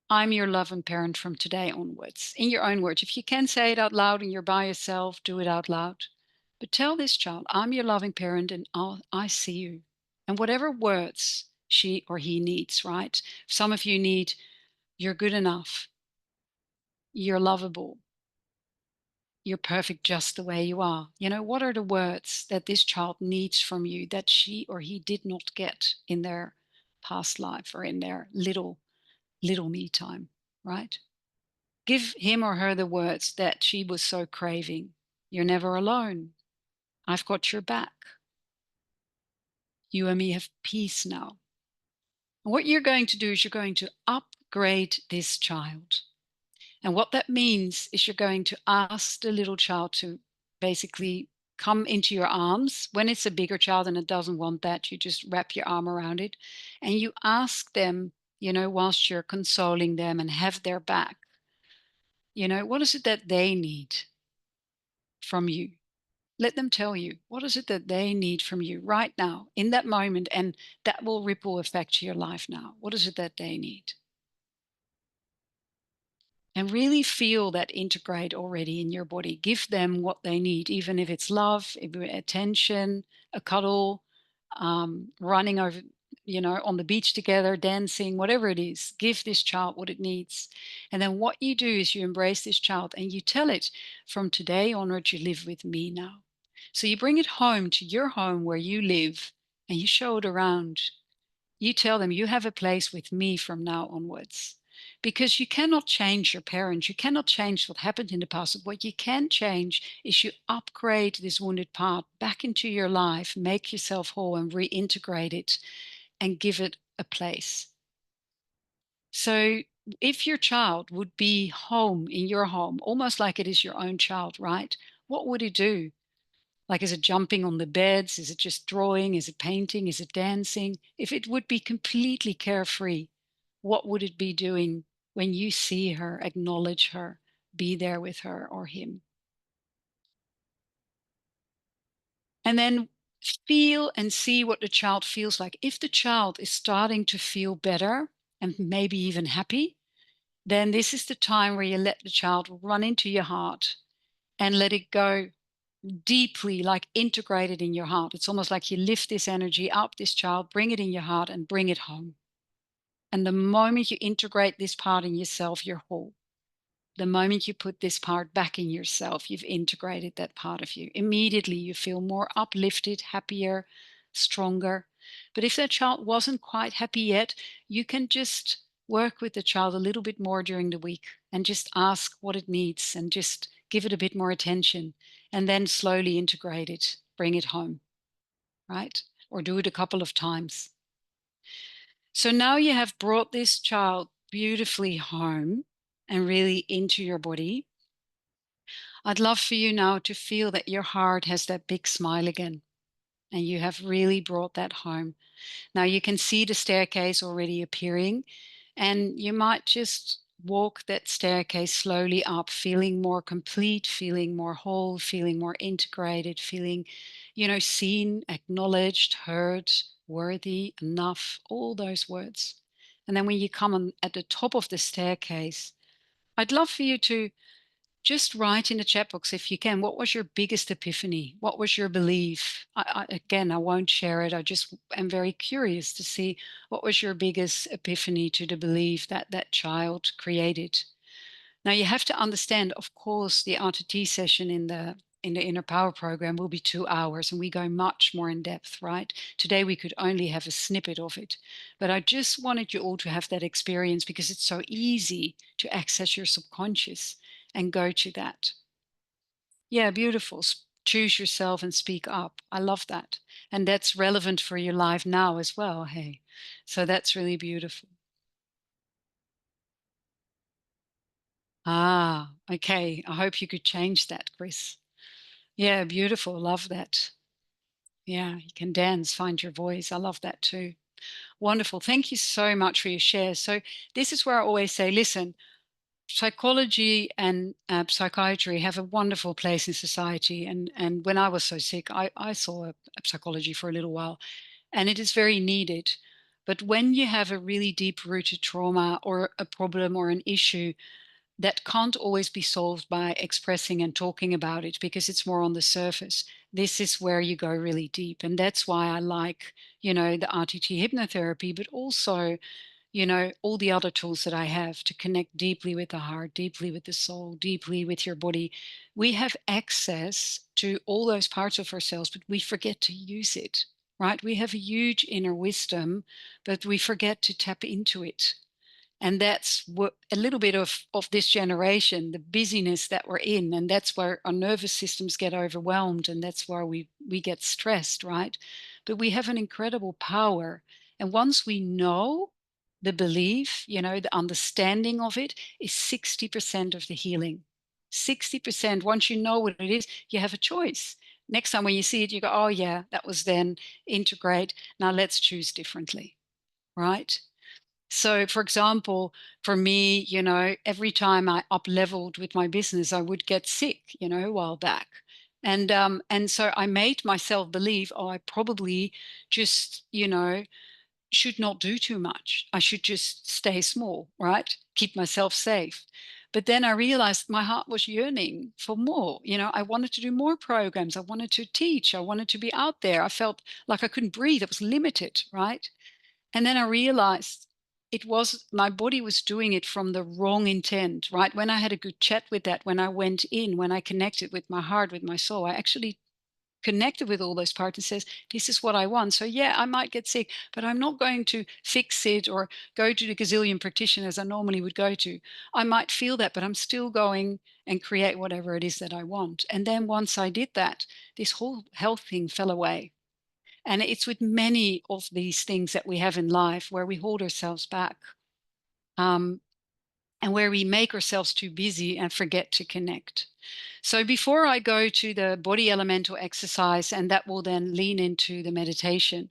I'm your loving parent from today onwards, in your own words. If you can say it out loud and you're by yourself, do it out loud. But tell this child, I'm your loving parent and I see you. And whatever words she or he needs, right? Some of you need, you're good enough, you're lovable, You're perfect just the way you are. What are the words that this child needs from you that she or he did not get in their past life or in their little me time, right? Give him or her the words that she was so craving. You're never alone. I've got your back. You and me have peace now. And what you're going to do is you're going to upgrade this child. And what that means is you're going to ask the little child to basically come into your arms. When it's a bigger child and it doesn't want that, you just wrap your arm around it and you ask them, whilst you're consoling them and have their back, what is it that they need from you? Let them tell you, what is it that they need from you right now in that moment? And that will ripple effect your life now. What is it that they need? And really feel that integrate already in your body. Give them what they need, even if it's love, if it's attention, a cuddle, running over, on the beach together, dancing, whatever it is. Give this child what it needs. And then what you do is you embrace this child and you tell it, from today onward, you live with me now. So you bring it home to your home where you live and you show it around. You tell them you have a place with me from now onwards. Because you cannot change your parents. You cannot change what happened in the past. But what you can change is you upgrade this wounded part back into your life, make yourself whole and reintegrate it and give it a place. So if your child would be home in your home, almost like it is your own child, right? What would it do? Like, is it jumping on the beds? Is it just drawing? Is it painting? Is it dancing? If it would be completely carefree, what would it be doing when you see her, acknowledge her, be there with her or him? And then feel and see what the child feels like. If the child is starting to feel better and maybe even happy, then this is the time where you let the child run into your heart and let it go deeply, like integrated in your heart. It's almost like you lift this energy up, this child, bring it in your heart and bring it home. And the moment you integrate this part in yourself, you're whole. The moment you put this part back in yourself, you've integrated that part of you. Immediately you feel more uplifted, happier, stronger. But if that child wasn't quite happy yet, you can just work with the child a little bit more during the week and just ask what it needs and just give it a bit more attention and then slowly integrate it, bring it home, right? Or do it a couple of times. So now you have brought this child beautifully home and really into your body. I'd love for you now to feel that your heart has that big smile again and you have really brought that home. Now you can see the staircase already appearing and you might just walk that staircase slowly up, feeling more complete, feeling more whole, feeling more integrated, feeling, seen, acknowledged, heard, worthy, enough, all those words. And then when you come on at the top of the staircase, I'd love for you to just write in the chat box if you can. What was your biggest epiphany? What was your belief? Again, I won't share it. I just am very curious to see what was your biggest epiphany to the belief that that child created. Now you have to understand, of course, the RTT session in the Inner Power program will be 2 hours and we go much more in depth, right? Today we could only have a snippet of it, but I just wanted you all to have that experience because it's so easy to access your subconscious and go to that. Yeah, beautiful. Choose yourself and speak up. I love that. And that's relevant for your life now as well. Hey, so that's really beautiful. Ah, okay. I hope you could change that, Chris. Yeah, beautiful. Love that. Yeah, you can dance, find your voice. I love that too. Wonderful. Thank you so much for your share. So, this is where I always say, listen, psychology and psychiatry have a wonderful place in society. And when I was so sick, I saw a psychology for a little while, and it is very needed. But when you have a really deep rooted trauma or a problem or an issue, that can't always be solved by expressing and talking about it because it's more on the surface. This is where you go really deep. And that's why I like, the RTT hypnotherapy, but also all the other tools that I have to connect deeply with the heart, deeply with the soul, deeply with your body. We have access to all those parts of ourselves, but we forget to use it, right? We have a huge inner wisdom, but we forget to tap into it. And that's what a little bit of this generation, the busyness that we're in, and that's where our nervous systems get overwhelmed, and that's why we get stressed, right? But we have an incredible power, and once we know the belief, the understanding of it is 60% of the healing. 60%. Once you know what it is, you have a choice. Next time when you see it, you go, oh yeah, that was then. Integrate. Now let's choose differently, right? So, for example, for me, every time I up leveled with my business, I would get sick, a while back. And so I made myself believe, oh, I probably just, should not do too much. I should just stay small, right? Keep myself safe. But then I realized my heart was yearning for more. I wanted to do more programs. I wanted to teach. I wanted to be out there. I felt like I couldn't breathe. I was limited, right? And then I realized it was my body was doing it from the wrong intent, right? When I had a good chat with that, when I went in, when I connected with my heart, with my soul, I actually connected with all those parts and says, this is what I want. So yeah, I might get sick, but I'm not going to fix it or go to the gazillion practitioners I normally would go to. I might feel that, but I'm still going and create whatever it is that I want. And then once I did that, this whole health thing fell away. And it's with many of these things that we have in life where we hold ourselves back, um, and where we make ourselves too busy and forget to connect. So before I go to the body elemental exercise, and that will then lean into the meditation,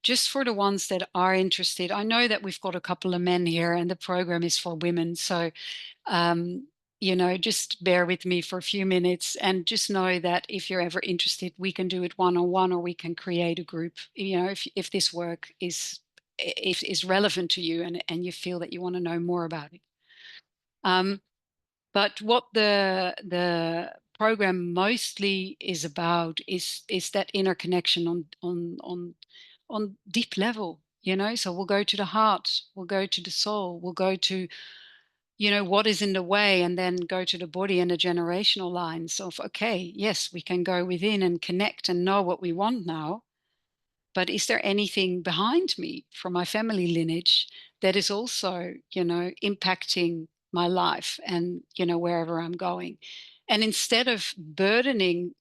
just for the ones that are interested, I know that we've got a couple of men here and the program is for women. So um, just bear with me for a few minutes and just know that if you're ever interested, we can do it one-on-one or we can create a group, if this work is relevant to you and you feel that you want to know more about it. But what the program mostly is about is that inner connection on deep level, so we'll go to the heart, we'll go to the soul, we'll go to what is in the way, and then go to the body and the generational lines of, okay, yes, we can go within and connect and know what we want now, but is there anything behind me from my family lineage that is also impacting my life and wherever I'm going? And instead of burdening,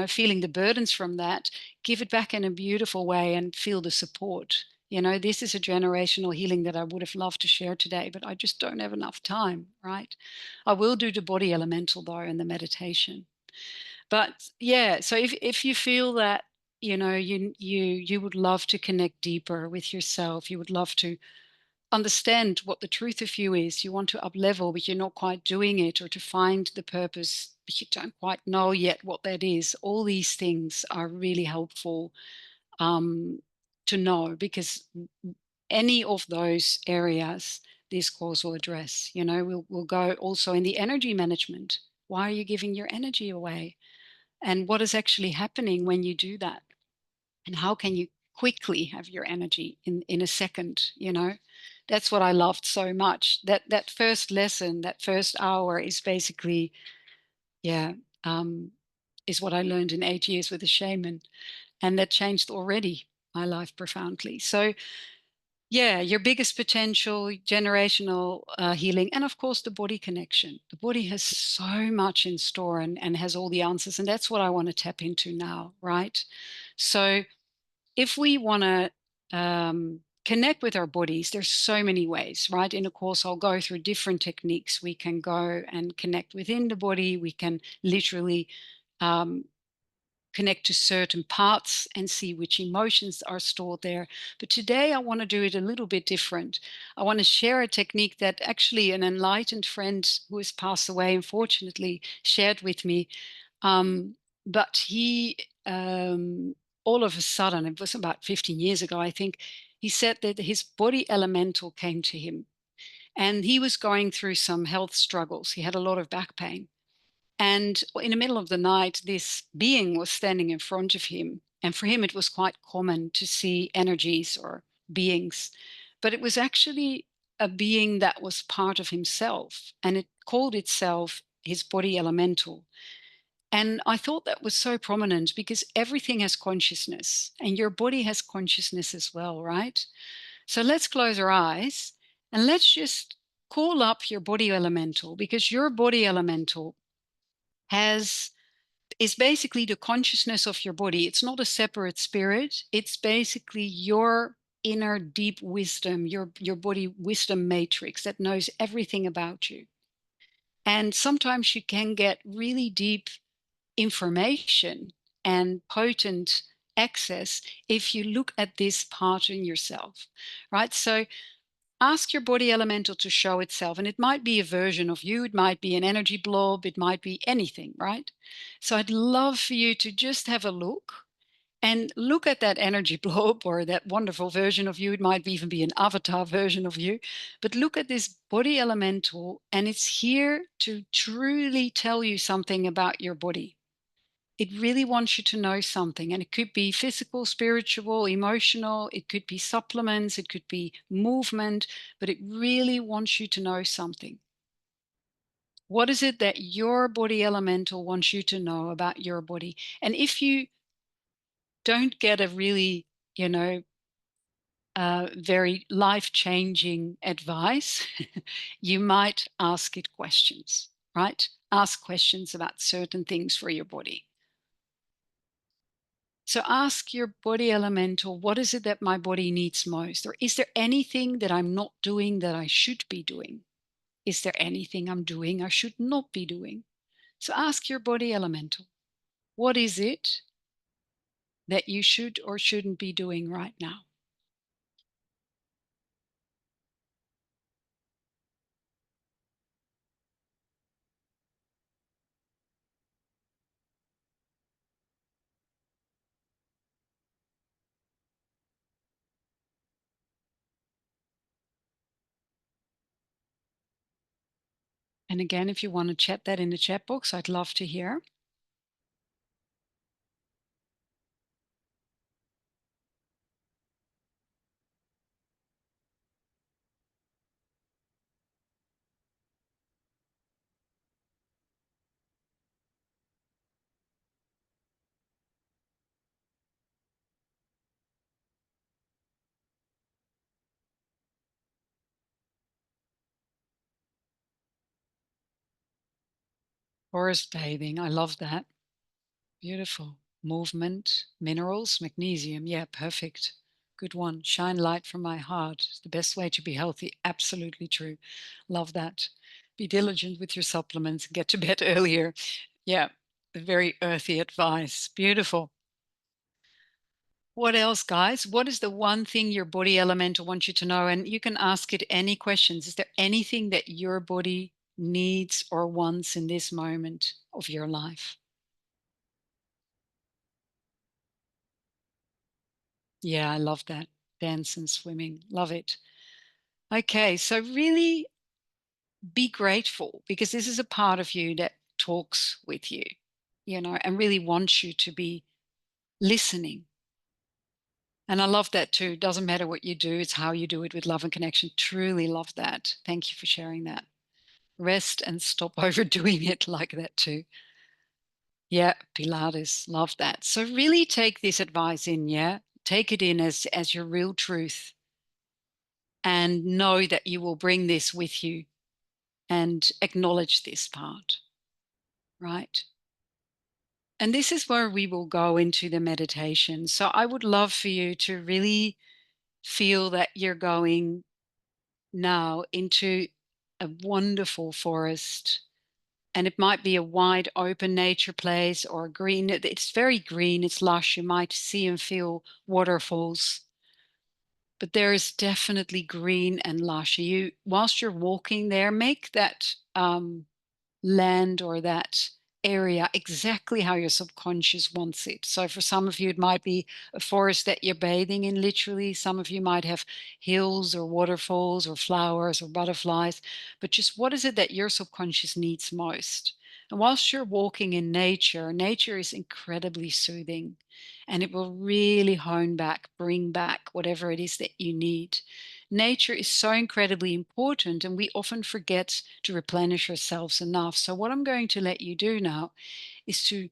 feeling the burdens from that, give it back in a beautiful way and feel the support. This is a generational healing that I would have loved to share today, but I just don't have enough time, right? I will do the body elemental though in the meditation. But yeah, so if you feel that you would love to connect deeper with yourself, you would love to understand what the truth of you is, you want to up level but you're not quite doing it, or to find the purpose but you don't quite know yet what that is, all these things are really helpful um, to know, because any of those areas this course will address. We'll go also in the energy management. Why are you giving your energy away? And what is actually happening when you do that? And how can you quickly have your energy in a second? That's what I loved so much. That first lesson, that first hour is basically, yeah, is what I learned in 8 years with a shaman. And that changed already my life profoundly. So yeah, your biggest potential, generational healing, and of course the body connection. The body has so much in store and has all the answers, and that's what I want to tap into now, right? So if we want to connect with our bodies, there's so many ways, right? In a course, I'll go through different techniques. We can go and connect within the body. We can literally um, connect to certain parts and see which emotions are stored there. But today I want to do it a little bit different. I want to share a technique that actually an enlightened friend who has passed away, unfortunately, shared with me. But he, all of a sudden, it was about 15 years ago, I think, he said that his body elemental came to him. And he was going through some health struggles. He had a lot of back pain. And in the middle of the night, this being was standing in front of him. And for him, it was quite common to see energies or beings but it was actually a being that was part of himself, and it called itself his body elemental. And I thought that was so prominent because everything has consciousness and your body has consciousness as well, right? So let's close our eyes and let's just call up your body elemental, because your body elemental has is basically the consciousness of your body. It's not a separate spirit. It's basically your inner deep wisdom, your body wisdom matrix that knows everything about you. And sometimes you can get really deep information and potent access if you look at this part in yourself, right? So ask your body elemental to show itself, and it might be a version of you, it might be an energy blob, it might be anything, right? So I'd love for you to just have a look and look at that energy blob or that wonderful version of you. It might even be an avatar version of you, but look at this body elemental, and it's here to truly tell you something about your body. It really wants you to know something, and it could be physical, spiritual, emotional, it could be supplements, it could be movement, but it really wants you to know something. What is it that your body elemental wants you to know about your body? And if you don't get a really, you know, very life-changing advice, you might ask it questions, right? Ask questions about certain things for your body. So ask your body elemental, what is it that my body needs most? Or is there anything that I'm not doing that I should be doing? Is there anything I'm doing I should not be doing? So ask your body elemental, what is it that you should or shouldn't be doing right now? And again, if you want to chat that in the chat box, I'd love to hear. Forest bathing, I love that. Beautiful. Movement, minerals, magnesium. Yeah, perfect. Good one. Shine light from my heart. It's the best way to be healthy. Absolutely true. Love that. Be diligent with your supplements and get to bed earlier. Yeah, very earthy advice. Beautiful. What else, guys? What is the one thing your body elemental wants you to know? And you can ask it any questions. Is there anything that your body needs or wants in this moment of your life? Yeah, I love that. Dance and swimming. Love it. Okay, so really be grateful, because this is a part of you that talks with you, and really wants you to be listening. And I love that too. Doesn't matter what you do, it's how you do it with love and connection. Truly love that. Thank you for sharing that. Rest and stop overdoing it like that too. Yeah, Pilates, love that. So really take this advice in, yeah? Take it in as your real truth, and know that you will bring this with you and acknowledge this part, right? And this is where we will go into the meditation. So I would love for you to really feel that you're going now into a wonderful forest. And it might be a wide open nature place or a green. It's very green, it's lush. You might see and feel waterfalls, but there is definitely green and lush. You, whilst you're walking there, make that land or that area exactly how your subconscious wants it. So for some of you, it might be a forest that you're bathing in, literally. Some of you might have hills or waterfalls or flowers or butterflies, but just what is it that your subconscious needs most? And whilst you're walking in nature, nature is incredibly soothing, and it will really hone back, bring back whatever it is that you need. nature is so incredibly important, and we often forget to replenish ourselves enough. So what I'm going to let you do now is to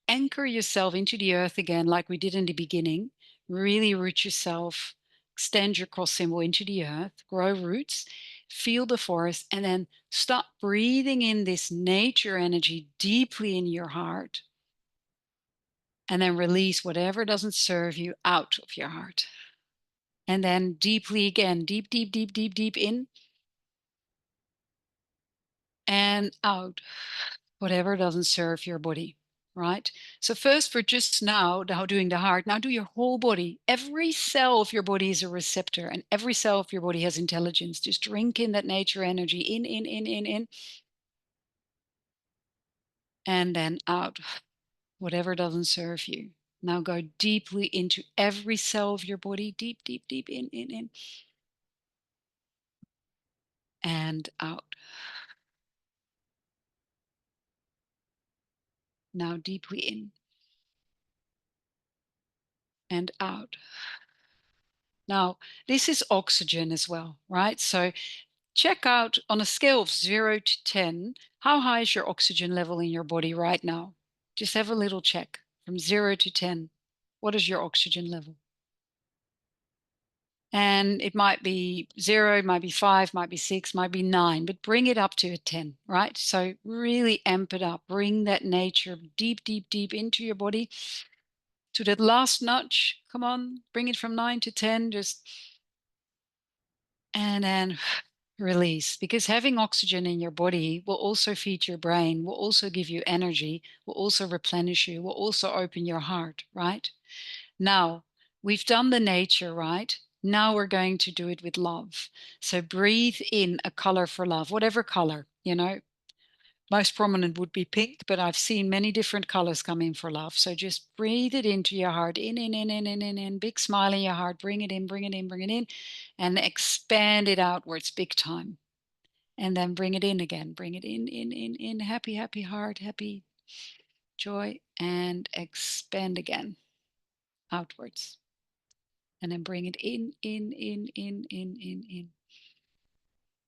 anchor yourself into the earth again, like we did in the beginning. Really root yourself, extend your cross symbol into the earth, grow roots, feel the forest, and then start breathing in this nature energy deeply in your heart. And then release whatever doesn't serve you out of your heart. And then deeply again, deep, deep, deep, deep, deep in and out. Whatever doesn't serve your body, right? So first, for just now doing the heart, now do your whole body. Every cell of your body is a receptor, and every cell of your body has intelligence. Just drink in that nature energy, in, and then out. Whatever doesn't serve you. Now go deeply into every cell of your body, deep, deep, deep, in, and out. Now deeply in and out. Now, this is oxygen as well, right? So check out on a scale of 0 to 10, how high is your oxygen level in your body right now? Just have a little check from 0 to 10. What is your oxygen level? And it might be 0, it might be 5, might be 6, might be 9, but bring it up to a 10, right? So really amp it up. Bring that nature deep, deep, deep into your body to that last notch. Come on, bring it from 9 to 10. And then release, because having oxygen in your body will also feed your brain, will also give you energy, will also replenish you, will also open your heart, right? Now, we've done the nature, right? Now we're going to do it with love. So breathe in a color for love, whatever color, most prominent would be pink, but I've seen many different colors come in for love. So just breathe it into your heart, in, big smile in your heart, bring it in, bring it in, bring it in, and expand it outwards big time. And then bring it in again, bring it in, happy, happy heart, happy joy, and expand again outwards. And then bring it in,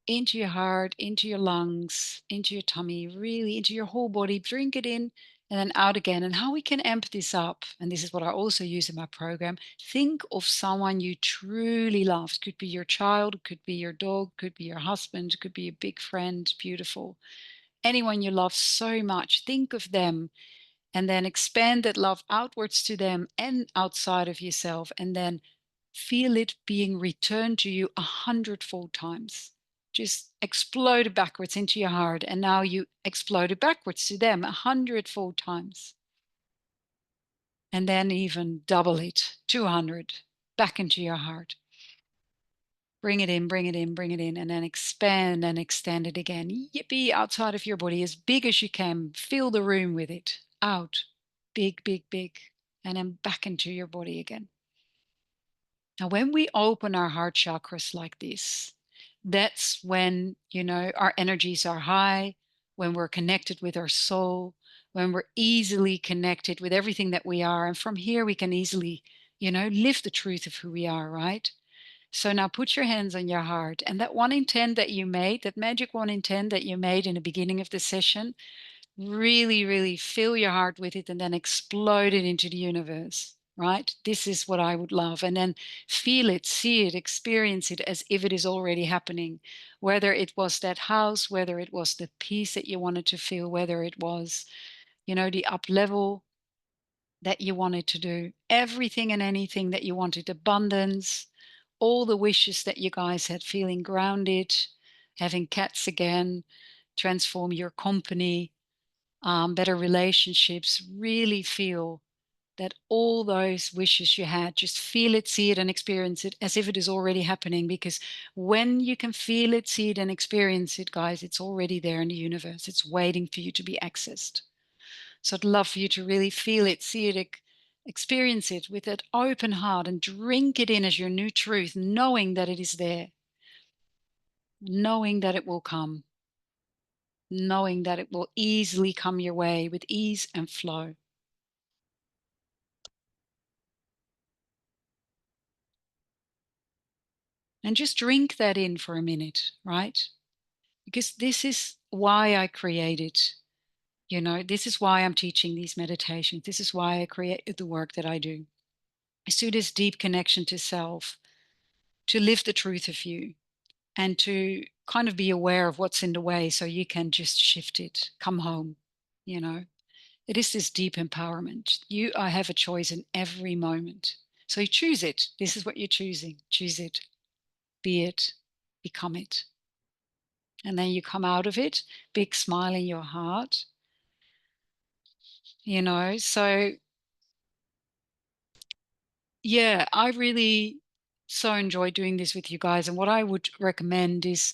into your heart, into your lungs, into your tummy, really into your whole body. Drink it in and then out again. And how we can amp this up, and this is what I also use in my program, think of someone you truly love. It could be your child, could be your dog, could be your husband, could be a big friend, beautiful. Anyone you love so much, think of them and then expand that love outwards to them and outside of yourself, and then feel it being returned to you 100-fold times. Just explode it backwards into your heart, and now you explode it backwards to them 100-fold times. And then even double it, 200, back into your heart. Bring it in, bring it in, bring it in, and then expand and extend it again. Yippee, outside of your body, as big as you can. Fill the room with it. Out, big, big, big, and then back into your body again. Now, when we open our heart chakras like this, that's when, our energies are high, when we're connected with our soul, when we're easily connected with everything that we are. And from here, we can easily, live the truth of who we are, right? So now put your hands on your heart, and that 1 in 10 that you made, that magic 1 in 10 that you made in the beginning of the session, really, really fill your heart with it and then explode it into the universe, right? This is what I would love. And then feel it, see it, experience it as if it is already happening. Whether it was that house, whether it was the peace that you wanted to feel, whether it was, the up level that you wanted to do, everything and anything that you wanted, abundance, all the wishes that you guys had, feeling grounded, having cats again, transform your company, better relationships, really feel that all those wishes you had, just feel it, see it, and experience it as if it is already happening. Because when you can feel it, see it, and experience it, guys, it's already there in the universe. It's waiting for you to be accessed. So I'd love for you to really feel it, see it, experience it with that open heart and drink it in as your new truth, knowing that it is there, knowing that it will come, knowing that it will easily come your way with ease and flow. And just drink that in for a minute, right? Because this is why I created, this is why I'm teaching these meditations. This is why I created the work that I do. It's to this deep connection to self, to live the truth of you, and to kind of be aware of what's in the way so you can just shift it, come home, you know. It is this deep empowerment. I have a choice in every moment. So you choose it. This is what you're choosing. Choose it, be it, become it. And then you come out of it, big smile in your heart, So yeah, I really so enjoy doing this with you guys. And what I would recommend is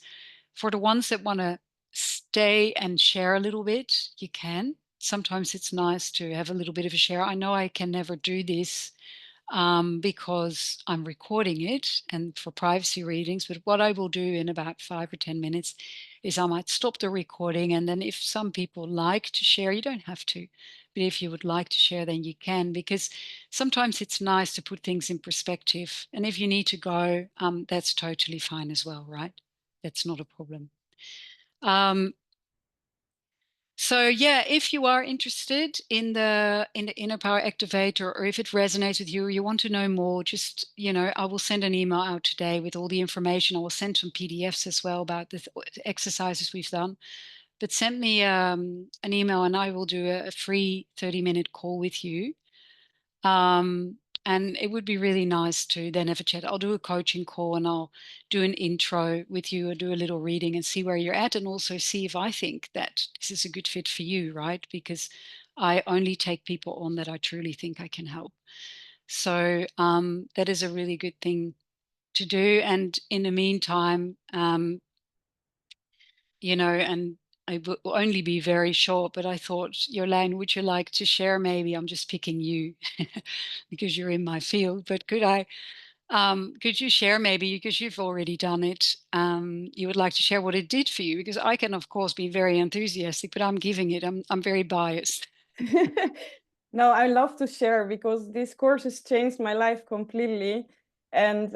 for the ones that want to stay and share a little bit, you can. Sometimes it's nice to have a little bit of a share. I know I can never do this because I'm recording it and for privacy readings. But what I will do in about 5 or 10 minutes is I might stop the recording. And then if some people like to share, you don't have to. But if you would like to share, then you can, because sometimes it's nice to put things in perspective. And if you need to go, that's totally fine as well, right? That's not a problem. Um, so yeah, if you are interested in the inner power activator, or if it resonates with you, or you want to know more, just I will send an email out today with all the information. I will send some PDFs as well about the exercises we've done. But send me an email, and I will do a free 30-minute call with you. And it would be really nice to then have a chat. I'll do a coaching call and I'll do an intro with you or do a little reading and see where you're at, and also see if I think that this is a good fit for you, right? Because I only take people on that I truly think I can help. So that is a really good thing to do. And in the meantime, and I will only be very short, but I thought, Jolijn, would you like to share? Maybe I'm just picking you because you're in my field, but could you share maybe, because you've already done it, you would like to share what it did for you? Because I can, of course, be very enthusiastic, but I'm giving it. I'm very biased. No, I love to share because this course has changed my life completely. And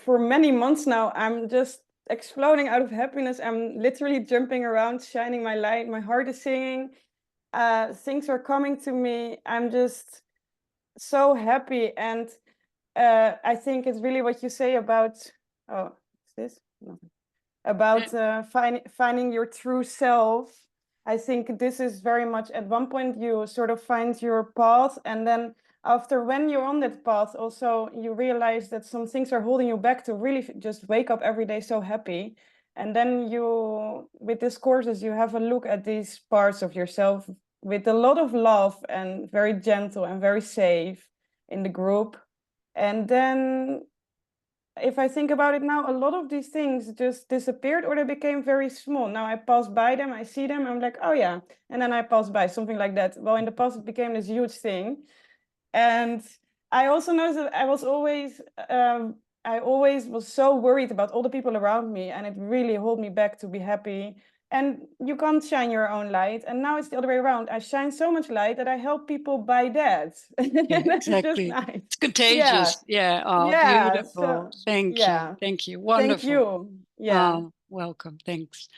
for many months now, I'm just exploding out of happiness. I'm literally jumping around, shining my light. My heart is singing. Things are coming to me. I'm just so happy. And I think it's really what you say about, oh, is this? Nothing. About finding your true self. I think this is very much, at one point you sort of find your path, and then after, when you're on that path, also you realize that some things are holding you back to really just wake up every day so happy. And then you, with these courses, you have a look at these parts of yourself with a lot of love and very gentle and very safe in the group. And then if I think about it now, a lot of these things just disappeared or they became very small. Now I pass by them, I see them, I'm like, oh yeah. And then I pass by, something like that. Well, in the past, it became this huge thing. And I also noticed that I always was so worried about all the people around me, and it really held me back to be happy. And you can't shine your own light. And now it's the other way around. I shine so much light that I help people by that. Yeah, That's just exactly. nice. It's Yeah. contagious. Yeah. Oh, Yeah. So beautiful. Thank you. yeah. Thank you. Thank Wonderful. you. Yeah. Oh, welcome. Thanks.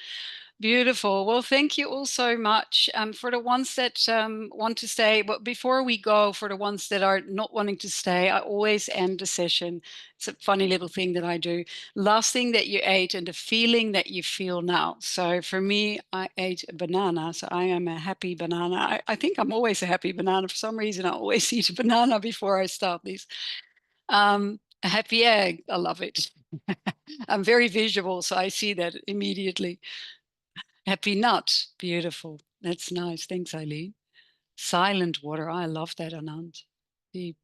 Beautiful. Well, thank you all so much. For the ones that want to stay, but before we go, for the ones that are not wanting to stay, I always end the session. It's a funny little thing that I do. Last thing that you ate and the feeling that you feel now. So for me, I ate a banana. So I am a happy banana. I think I'm always a happy banana. For some reason, I always eat a banana before I start these. A happy egg. I love it. I'm very visual, so I see that immediately. Happy nut. Beautiful. That's nice. Thanks, Eileen. Silent water. I love that, Anand. Deep.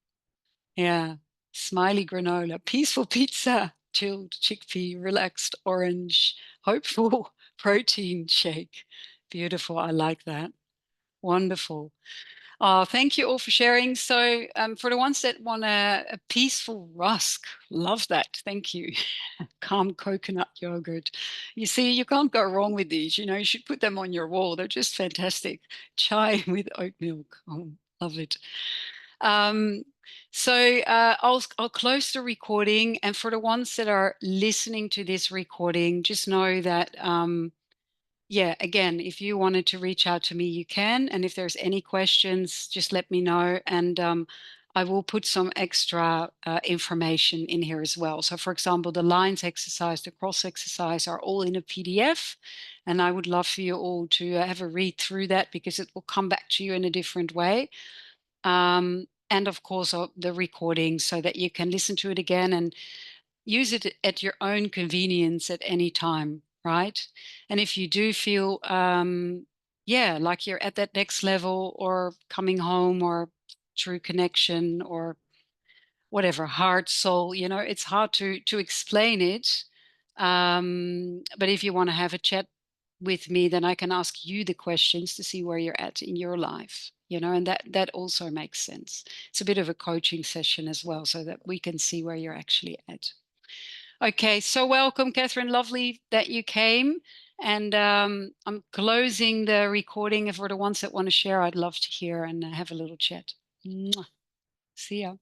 Yeah. Smiley granola. Peaceful pizza. Chilled chickpea. Relaxed orange. Hopeful protein shake. Beautiful. I like that. Wonderful. Oh, thank you all for sharing. So, for the ones that want a peaceful rusk, love that. Thank you. Calm coconut yogurt. You see, you can't go wrong with these. You should put them on your wall. They're just fantastic. Chai with oat milk. Oh, love it. So I'll close the recording, and for the ones that are listening to this recording, just know that yeah, again, if you wanted to reach out to me, you can. And if there's any questions, just let me know. And I will put some extra information in here as well. So for example, the lines exercise, the cross exercise are all in a PDF. And I would love for you all to have a read through that, because it will come back to you in a different way. And of course, the recording, so that you can listen to it again and use it at your own convenience at any time, right? And if you do feel, yeah, like you're at that next level, or coming home, or true connection, or whatever, heart, soul, it's hard to explain it. But if you want to have a chat with me, then I can ask you the questions to see where you're at in your life, and that also makes sense. It's a bit of a coaching session as well, so that we can see where you're actually at. Okay, so welcome, Catherine. Lovely that you came. And I'm closing the recording. For the ones that want to share, I'd love to hear and have a little chat. Mwah. See ya.